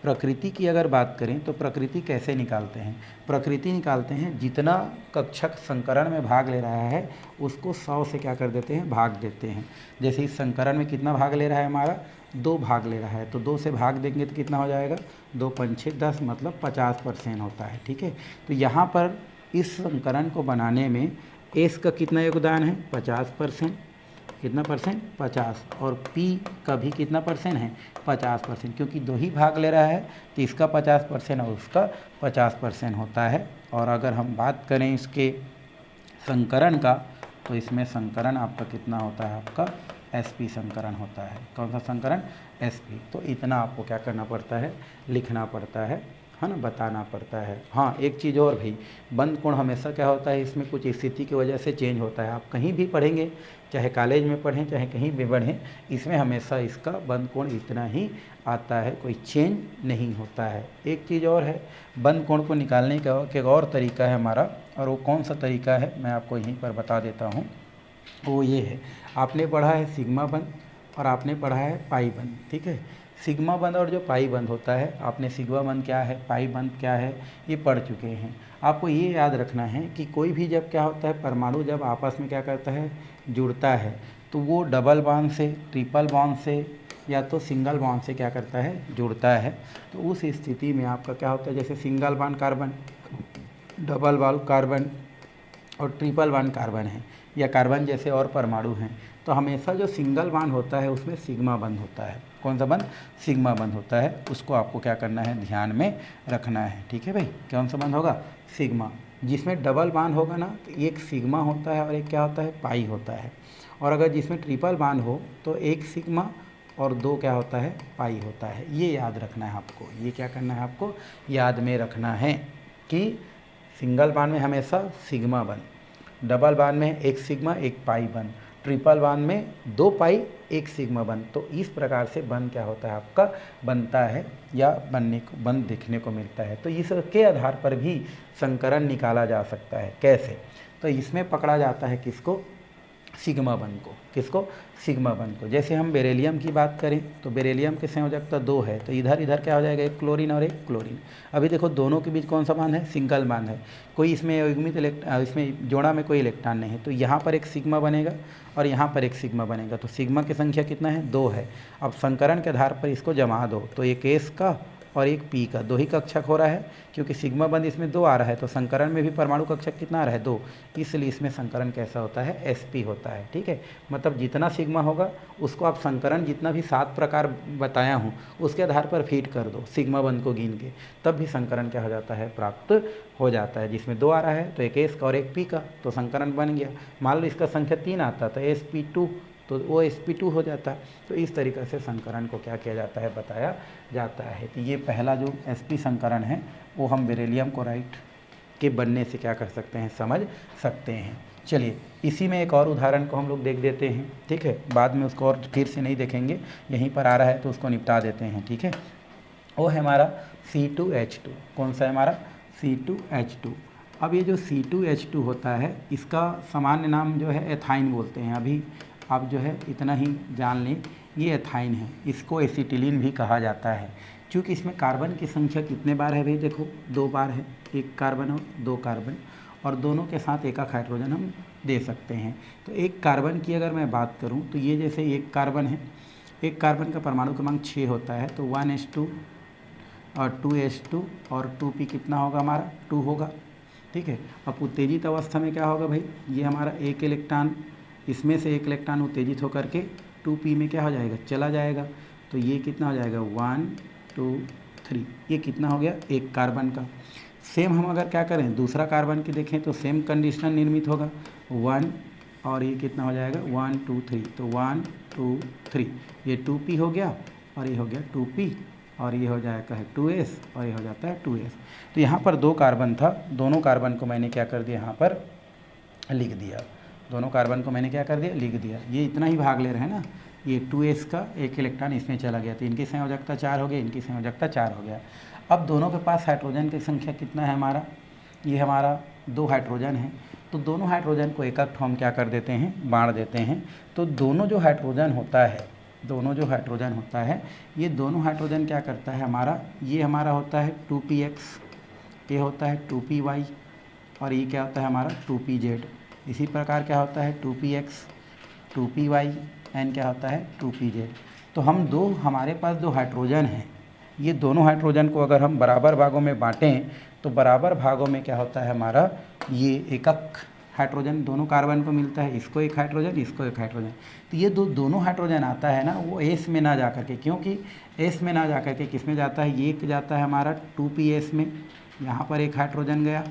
प्रकृति की अगर बात करें तो प्रकृति कैसे निकालते हैं, प्रकृति निकालते हैं जितना कक्षक संकरण में भाग ले रहा है उसको 100 से क्या कर देते हैं, भाग देते हैं। जैसे इस संकरण में कितना भाग ले रहा है हमारा, 2 भाग ले रहा है, तो 2 से भाग देंगे तो कितना हो जाएगा, 2 पंचे 10, मतलब 50% होता है, ठीक है। तो यहाँ पर इस संकरण को बनाने में S का कितना योगदान है, 50%, कितना परसेंट 50, और P का भी कितना परसेंट है 50%, क्योंकि दो ही भाग ले रहा है तो इसका 50% और उसका 50% होता है। और अगर हम बात करें इसके संकरण का, तो इसमें संकरण आपका कितना होता है, आपका SP संकरण होता है। कौन सा संकरण, SP। तो इतना आपको क्या करना पड़ता है, लिखना पड़ता है ना, बताना पड़ता है। हाँ, एक चीज़ और भी, बंद कोण हमेशा क्या होता है, इसमें कुछ स्थिति की वजह से चेंज होता है। आप कहीं भी पढ़ेंगे, चाहे कॉलेज में पढ़ें चाहे कहीं भी पढ़ें, इसमें हमेशा इसका बंद कोण इतना ही आता है, कोई चेंज नहीं होता है। एक चीज़ और है, बंद कोण को निकालने का एक और तरीका है हमारा, और वो कौन सा तरीका है मैं आपको यहीं पर बता देता हूँ। वो ये है, आपने पढ़ा है सिग्मा बंद और आपने पढ़ा है पाई बंद, ठीक है। सिग्मा बंद और जो पाई बंद होता है, आपने सिग्मा बंद क्या है, पाई बंद क्या है, ये पढ़ चुके हैं। आपको ये याद रखना है कि कोई भी जब क्या होता है, परमाणु जब आपस में क्या करता है, जुड़ता है, तो वो डबल बॉन्ड से, ट्रिपल बॉन्ड से या तो सिंगल बॉन्ड से क्या करता है, जुड़ता है। तो उस स्थिति में आपका क्या होता है, जैसे single bond carbon, double bond carbon और ट्रिपल बॉन्ड कार्बन है, या कार्बन जैसे और परमाणु हैं, तो हमेशा जो सिंगल बॉन्ड होता है उसमें सिग्मा बंद होता है। कौन सा बंद, सिग्मा बंद होता है। उसको आपको क्या करना है, ध्यान में रखना है, ठीक है भाई। कौन सा बंद होगा, सिग्मा। जिसमें डबल बॉन्ड होगा ना, तो एक सिग्मा होता है और एक क्या होता है, पाई होता है। और अगर जिसमें ट्रिपल बॉन्ड हो तो एक सिग्मा और दो क्या होता है, पाई होता है। ये याद रखना है आपको, ये क्या करना है, आपको याद में रखना है कि सिंगल बॉन्ड में हमेशा सिग्मा बंद, डबल बॉन्ड में एक सिग्मा एक पाई बंद, ट्रिपल बॉन्ड में दो पाई एक सिग्मा बंद। तो इस प्रकार से बंद क्या होता है, आपका बनता है या बनने को बंद देखने को मिलता है। तो इसके आधार पर भी संकरण निकाला जा सकता है। कैसे, तो इसमें पकड़ा जाता है किसको, सिग्मा बंद को। किसको, सिग्मा बंद को। जैसे हम बेरिलियम की बात करें तो बेरिलियम की संयोजकता 2 है, तो इधर इधर क्या हो जाएगा, एक क्लोरीन और एक क्लोरीन। अभी देखो दोनों के बीच कौन सा बांध है, सिंगल बांध है, कोई इसमें युग्मित इसमें जोड़ा में कोई इलेक्ट्रॉन नहीं है। तो यहाँ पर एक सिग्मा बनेगा और यहाँ पर एक सिग्मा बनेगा, तो सिग्मा की संख्या कितना है, 2 है। अब संकरण के आधार पर इसको जमा दो, तो एक एस का और एक पी का, दो ही कक्षक हो रहा है, क्योंकि सिग्मा बंद इसमें 2 आ रहा है, तो संकरण में भी परमाणु कक्षक कितना आ रहा है, 2, इसलिए इसमें संकरण कैसा होता है, sp होता है, ठीक है। मतलब जितना सिग्मा होगा उसको आप संकरण जितना भी 7 प्रकार बताया हूँ उसके आधार पर फीड कर दो सिग्मा बंद को गिन के, तब भी संकरण क्या हो जाता है, प्राप्त हो जाता है। जिसमें 2 आ रहा है तो एक एस का और एक पी का, तो संकरण बन गया। मान लो इसका संख्या 3 आता तो sp2, तो वो sp2 हो जाता है। तो इस तरीक़े से संकरण को क्या किया जाता है, बताया जाता है। तो ये पहला जो sp संकरण है वो हम बेरिलियम क्लोराइड के बनने से क्या कर सकते हैं, समझ सकते हैं। चलिए इसी में एक और उदाहरण को हम लोग देख देते हैं, ठीक है। बाद में उसको और फिर से नहीं देखेंगे, यहीं पर आ रहा है तो उसको निपटा देते हैं, ठीक है। वो है हमारा C2H2। कौन सा है हमारा, C2H2। अब ये जो C2H2 होता है इसका सामान्य नाम जो है एथाइन बोलते हैं। अभी आप जो है इतना ही जान लें, ये एथाइन है, इसको एसिटिलीन भी कहा जाता है। क्योंकि इसमें कार्बन की संख्या कितने बार है भाई, देखो 2 बार है, एक कार्बन और 2 कार्बन, और दोनों के साथ एक हाइड्रोजन हम दे सकते हैं। तो एक कार्बन की अगर मैं बात करूं तो ये जैसे एक कार्बन है, एक कार्बन का परमाणु क्रमांक 6 होता है, तो 1s2 और 2s2 और 2p कितना होगा हमारा, 2 होगा, ठीक है। अब उत्तेजित अवस्था में क्या होगा भाई, ये हमारा एक इलेक्ट्रॉन, इसमें से एक इलेक्ट्रॉन उत्तेजित होकर के 2p में क्या हो जाएगा, चला जाएगा। तो ये कितना हो जाएगा, 1 2 3, ये कितना हो गया, एक कार्बन का। सेम हम अगर क्या करें, दूसरा कार्बन की देखें तो सेम कंडीशन निर्मित होगा, 1 और ये कितना हो जाएगा, 1 2 3, तो 1 2 3, ये 2p हो गया और ये हो गया 2p, और ये हो जाएगा है 2s और ये हो जाता है 2s। तो यहाँ पर 2 कार्बन था, दोनों कार्बन को मैंने क्या कर दिया, यहाँ पर लिख दिया, दोनों कार्बन को मैंने क्या कर दिया, लिख दिया। ये इतना ही भाग ले रहे हैं ना, ये 2s का एक इलेक्ट्रॉन इसमें चला गया, तो इनकी संयोजकता 4 हो गई, इनकी संयोजकता 4 हो गया। अब दोनों के पास हाइड्रोजन की संख्या कितना है हमारा, ये हमारा 2 हाइड्रोजन है, तो दोनों हाइड्रोजन को एक हम क्या कर देते हैं, बांट देते हैं। तो दोनों जो हाइड्रोजन होता है, दोनों जो हाइड्रोजन होता है, ये दोनों हाइड्रोजन क्या करता है हमारा, ये हमारा होता है 2px, ये होता है 2py, और ये क्या होता है हमारा 2pz। इसी प्रकार क्या होता है 2px 2py एंड क्या होता है 2pz। तो हम दो, हमारे पास जो हाइड्रोजन हैं, ये दोनों हाइड्रोजन को अगर हम बराबर भागों में बांटें तो बराबर भागों में क्या होता है हमारा, ये एकक हाइड्रोजन दोनों कार्बन को मिलता है, इसको एक हाइड्रोजन, इसको एक हाइड्रोजन। तो ये दोनों हाइड्रोजन आता है ना, वो एस में ना जा करके, क्योंकि एस में ना जा करके किस में जाता है, ये जाता है हमारा 2pS में, यहाँ पर एक हाइड्रोजन गया,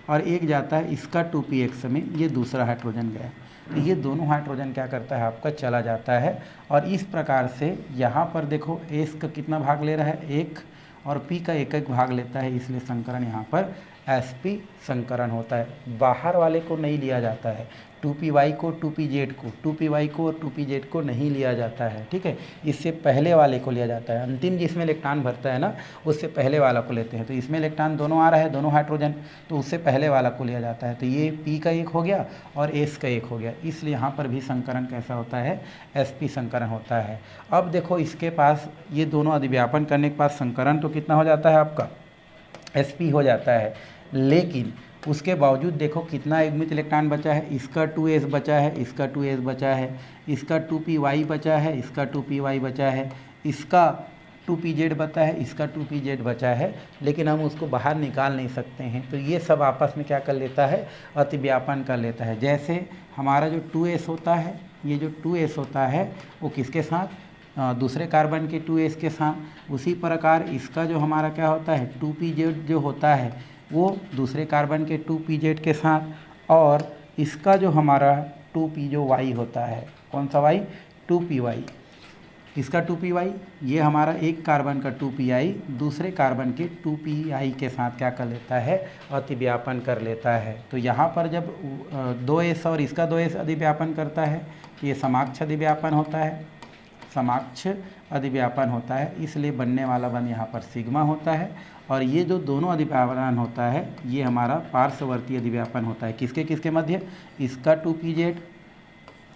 और एक जाता है इसका 2px में, ये दूसरा हाइड्रोजन गया। तो ये दोनों हाइड्रोजन क्या करता है आपका, चला जाता है। और इस प्रकार से यहाँ पर देखो एस का कितना भाग ले रहा है, एक, और पी का एक एक भाग लेता है, इसलिए संकरण यहाँ पर sp संकरण होता है। बाहर वाले को नहीं लिया जाता है, 2py को 2pz को 2py को और 2pz को नहीं लिया जाता है, ठीक है। इससे पहले वाले को लिया जाता है, अंतिम जिसमें इलेक्ट्रॉन भरता है ना, उससे पहले वाला को लेते हैं। तो इसमें इलेक्ट्रॉन दोनों आ रहा है, दोनों हाइड्रोजन, तो उससे पहले वाला को लिया जाता है। तो ये p का एक हो गया और s का एक हो गया, इसलिए यहाँ पर भी संकरण कैसा होता है, sp संकरण होता है। अब देखो इसके पास ये दोनों अधिव्यापन करने के बाद संकरण तो कितना हो जाता है आपका, sp हो जाता है। लेकिन उसके बावजूद देखो कितना युग्मित इलेक्ट्रॉन बचा है, इसका 2s बचा है, इसका 2s बचा है, इसका 2py बचा है, इसका 2py बचा है, इसका 2pz बचा है, इसका 2pz बचा है, लेकिन हम उसको बाहर निकाल नहीं सकते हैं। तो ये सब आपस में क्या कर लेता है, अतिव्यापन कर लेता है। जैसे हमारा जो 2s होता है, ये जो 2s होता है वो किसके साथ, दूसरे कार्बन के 2s के साथ। उसी प्रकार इसका जो हमारा क्या होता है, 2pz जो होता है वो दूसरे कार्बन के 2pz के साथ, और इसका जो हमारा 2p जो y होता है, कौन सा y, 2py, इसका 2py, ये हमारा एक कार्बन का 2pi दूसरे कार्बन के 2pi के साथ क्या कर लेता है, अतिव्यापन कर लेता है। तो यहाँ पर जब 2s और इसका 2s अधिव्यापन करता है तो ये समाक्ष अधिव्यापन होता है, समाक्ष अधिव्यापन होता है, इसलिए बनने वाला बंध यहाँ पर सिग्मा होता है। और ये जो दोनों अधिव्यापन होता है ये हमारा पार्श्ववर्ती अधिव्यापन होता है, किसके किसके मध्य, इसका 2pz,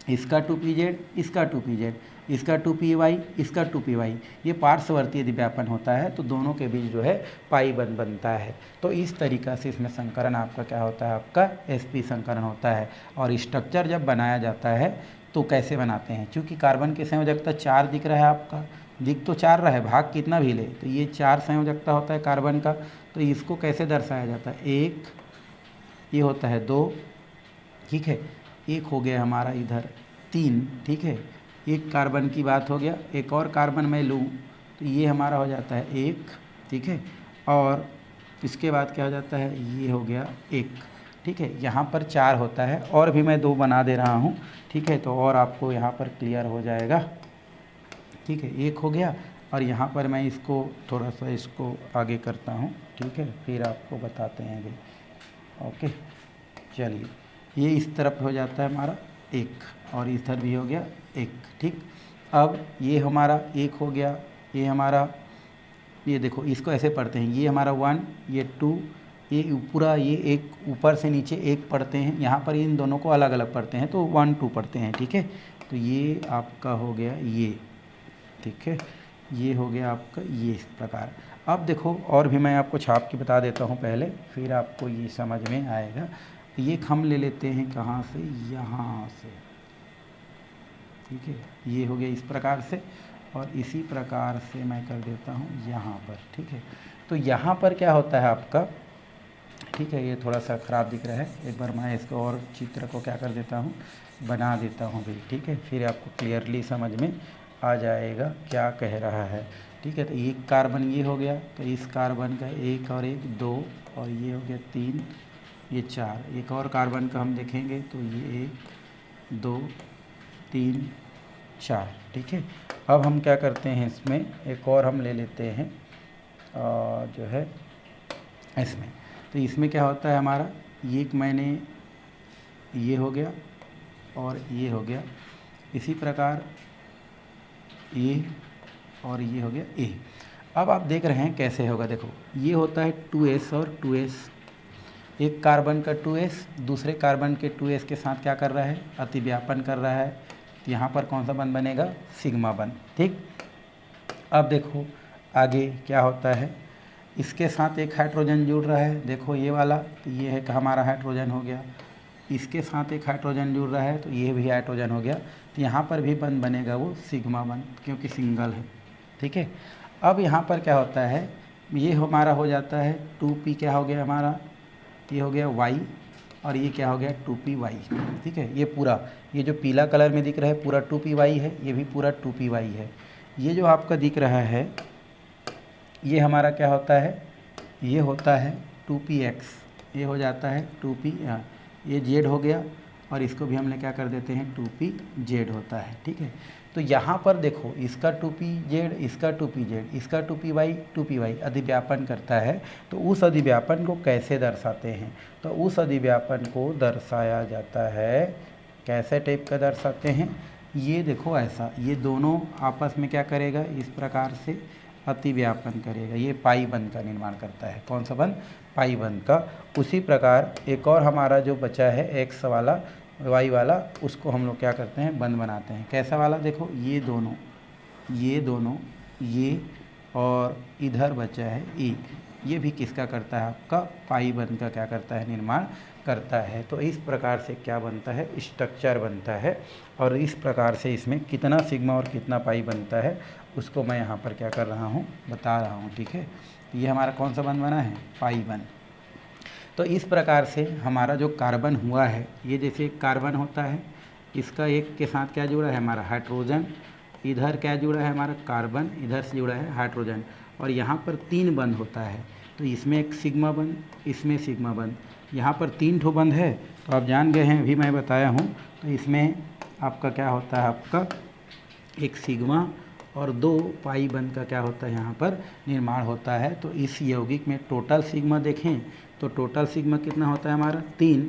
इसका 2pz, इसका 2pz, इसका 2py, इसका 2py, ये पार्श्ववर्ती अधिव्यापन होता है। तो दोनों के बीच जो है पाई बंध बनता है। तो इस तरीक़ा से इसमें संकरण आपका क्या होता है, आपका sp संकरण होता है। और स्ट्रक्चर जब बनाया जाता है तो कैसे बनाते हैं, क्योंकि कार्बन की संयोजकता 4 दिख रहा है आपका, दिख तो 4 रहा है, भाग कितना भी ले, तो ये 4 संयोजकता होता है कार्बन का। तो इसको कैसे दर्शाया जाता है, 1, ये होता है 2, ठीक है, एक हो गया हमारा इधर 3, ठीक है, एक कार्बन की बात हो गया। एक और कार्बन मैं लूँ तो ये हमारा हो जाता है 1, ठीक है, और इसके बाद क्या हो जाता है, ये हो गया 1, ठीक है। यहाँ पर 4 होता है, और भी मैं 2 बना दे रहा हूँ, ठीक है, तो और आपको यहाँ पर क्लियर हो जाएगा, ठीक है। 1 हो गया, और यहाँ पर मैं इसको थोड़ा सा इसको आगे करता हूँ, ठीक है, फिर आपको बताते हैं अभी, ओके। चलिए, ये इस तरफ हो जाता है हमारा 1, और इधर भी हो गया 1, ठीक। अब ये हमारा 1 हो गया, ये हमारा, ये देखो इसको ऐसे पढ़ते हैं, ये हमारा 1, ये 2, ये पूरा, ये एक ऊपर से नीचे 1 पढ़ते हैं, यहाँ पर इन दोनों को अलग अलग पढ़ते हैं तो 1 2 पढ़ते हैं, ठीक है। तो ये आपका हो गया ये, ठीक है, ये हो गया आपका ये, इस प्रकार। अब देखो और भी मैं आपको छाप के बता देता हूँ पहले, फिर आपको ये समझ में आएगा। ये हम ले लेते हैं कहाँ से, यहाँ से, ठीक है, ये हो गया इस प्रकार से, और इसी प्रकार से मैं कर देता हूँ यहाँ पर, ठीक है। तो यहाँ पर क्या होता है आपका, ठीक है, ये थोड़ा सा ख़राब दिख रहा है, एक बार मैं इसको और चित्र को क्या कर देता हूँ, बना देता हूँ भी, ठीक है, फिर आपको क्लियरली समझ में आ जाएगा क्या कह रहा है, ठीक है। तो एक कार्बन ये हो गया, तो इस कार्बन का 1 और 1 2, और ये हो गया 3, ये 4। एक और कार्बन का हम देखेंगे तो ये 1 2 3 4, ठीक है। अब हम क्या करते हैं, इसमें एक और हम ले लेते हैं जो है इसमें। तो इसमें क्या होता है हमारा, ये मैंने, ये हो गया और ये हो गया, इसी प्रकार ये और ये हो गया ए। अब आप देख रहे हैं कैसे होगा, देखो ये होता है 2s और 2s, एक कार्बन का 2s दूसरे कार्बन के 2s के साथ क्या कर रहा है, अतिव्यापन कर रहा है। तो यहाँ पर कौन सा बंध बनेगा, सिग्मा बंध, ठीक। अब देखो आगे क्या होता है, इसके साथ एक हाइड्रोजन जुड़ रहा है, देखो ये वाला, तो ये है कि हमारा हाइड्रोजन हो गया, इसके साथ एक हाइड्रोजन जुड़ रहा है तो ये भी हाइड्रोजन हो गया। तो यहाँ पर भी बंध बनेगा वो सिग्मा बंध, क्योंकि सिंगल है, ठीक है। अब यहाँ पर क्या होता है, ये हमारा हो जाता है 2p, क्या हो गया हमारा, ये हो गया y, और ये क्या हो गया 2py, ठीक है। ये पूरा, ये जो पीला कलर में दिख रहा है पूरा 2py है, ये भी पूरा 2py है। ये जो आपका दिख रहा है ये हमारा क्या होता है, ये होता है 2px, ये हो जाता है 2p, ये z हो गया और इसको भी हमने क्या कर देते हैं 2pz होता है, ठीक है। तो यहाँ पर देखो इसका 2pz, इसका 2pz, इसका 2py अधिव्यापन करता है। तो उस अधिव्यापन को कैसे दर्शाते हैं, तो उस अधिव्यापन को दर्शाया जाता है, कैसे टाइप का दर्शाते हैं, ये देखो ऐसा, ये दोनों आपस में क्या करेगा, इस प्रकार से अतिव्यापन करेगा, ये पाई बंध का निर्माण करता है। कौन सा बंध, पाई बंध का। उसी प्रकार एक और हमारा जो बचा है एक्स वाला वाई वाला, उसको हम लोग क्या करते हैं, बंध बनाते हैं। कैसा वाला, देखो ये दोनों ये और इधर बचा है ए, ये भी किसका करता है, आपका पाई बंध का क्या करता है, निर्माण करता है। तो इस प्रकार से क्या बनता है, स्ट्रक्चर बनता है। और इस प्रकार से इसमें कितना सिग्मा और कितना पाई बनता है उसको मैं यहाँ पर क्या कर रहा हूँ, बता रहा हूँ, ठीक है। ये हमारा कौन सा बंध बना है, पाई बंध। तो इस प्रकार से हमारा जो कार्बन हुआ है, ये जैसे कार्बन होता है, इसका एक के साथ क्या जुड़ा है, हमारा हाइड्रोजन, इधर क्या जुड़ा है, हमारा कार्बन, इधर से जुड़ा है हाइड्रोजन, और यहाँ पर 3 बंध होता है। तो इसमें एक सिग्मा बंध, इसमें सिग्मा बंध, यहाँ पर 3 ठो बंध है। तो आप जान गए हैं, अभी मैं बताया हूँ। तो इसमें आपका क्या होता है, आपका एक सिग्मा और 2 पाई बंध का क्या होता है, यहाँ पर निर्माण होता है। तो इस यौगिक में टोटल सिग्मा देखें तो टोटल सिग्मा कितना होता है हमारा 3,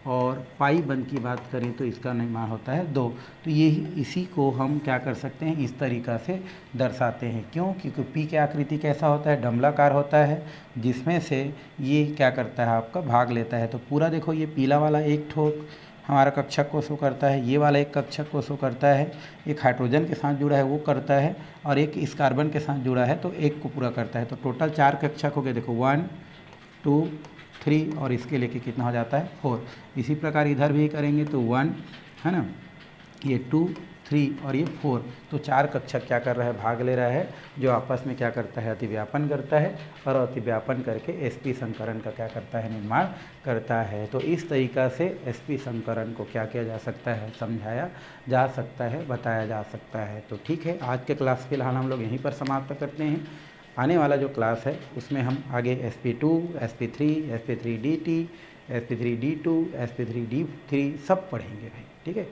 और पाई बंध की बात करें तो इसका निर्माण होता है 2। तो ये इसी को हम क्या कर सकते हैं, इस तरीक़ा से दर्शाते हैं। क्यों, क्योंकि पी की आकृति कैसा होता है, डमलाकार होता है, जिसमें से ये क्या करता है, आपका भाग लेता है। तो पूरा देखो, ये पीला वाला एक ठोक हमारा कक्षक को शो करता है, ये वाला एक कक्षक को शो करता है, एक हाइड्रोजन के साथ जुड़ा है वो करता है, और एक इस कार्बन के साथ जुड़ा है तो एक को पूरा करता है। तो टोटल 4 कक्षक हो गए, देखो 1 2 3 और इसके लेके कितना हो जाता है 4। इसी प्रकार इधर भी करेंगे तो 1 है ना, ये 2 3 और ये 4। तो 4 कक्षक क्या कर रहा है, भाग ले रहा है, जो आपस में क्या करता है, अतिव्यापन करता है, और अतिव्यापन करके sp संकरण का क्या करता है, निर्माण करता है। तो इस तरीक़ा से sp संकरण को क्या किया जा सकता है, समझाया जा सकता है, बताया जा सकता है। तो ठीक है, आज के क्लास फिलहाल हम लोग यहीं पर समाप्त करते हैं। आने वाला जो क्लास है उसमें हम आगे sp2, sp3, sp3dt, sp3d2, sp3d3 सब पढ़ेंगे भाई, ठीक है।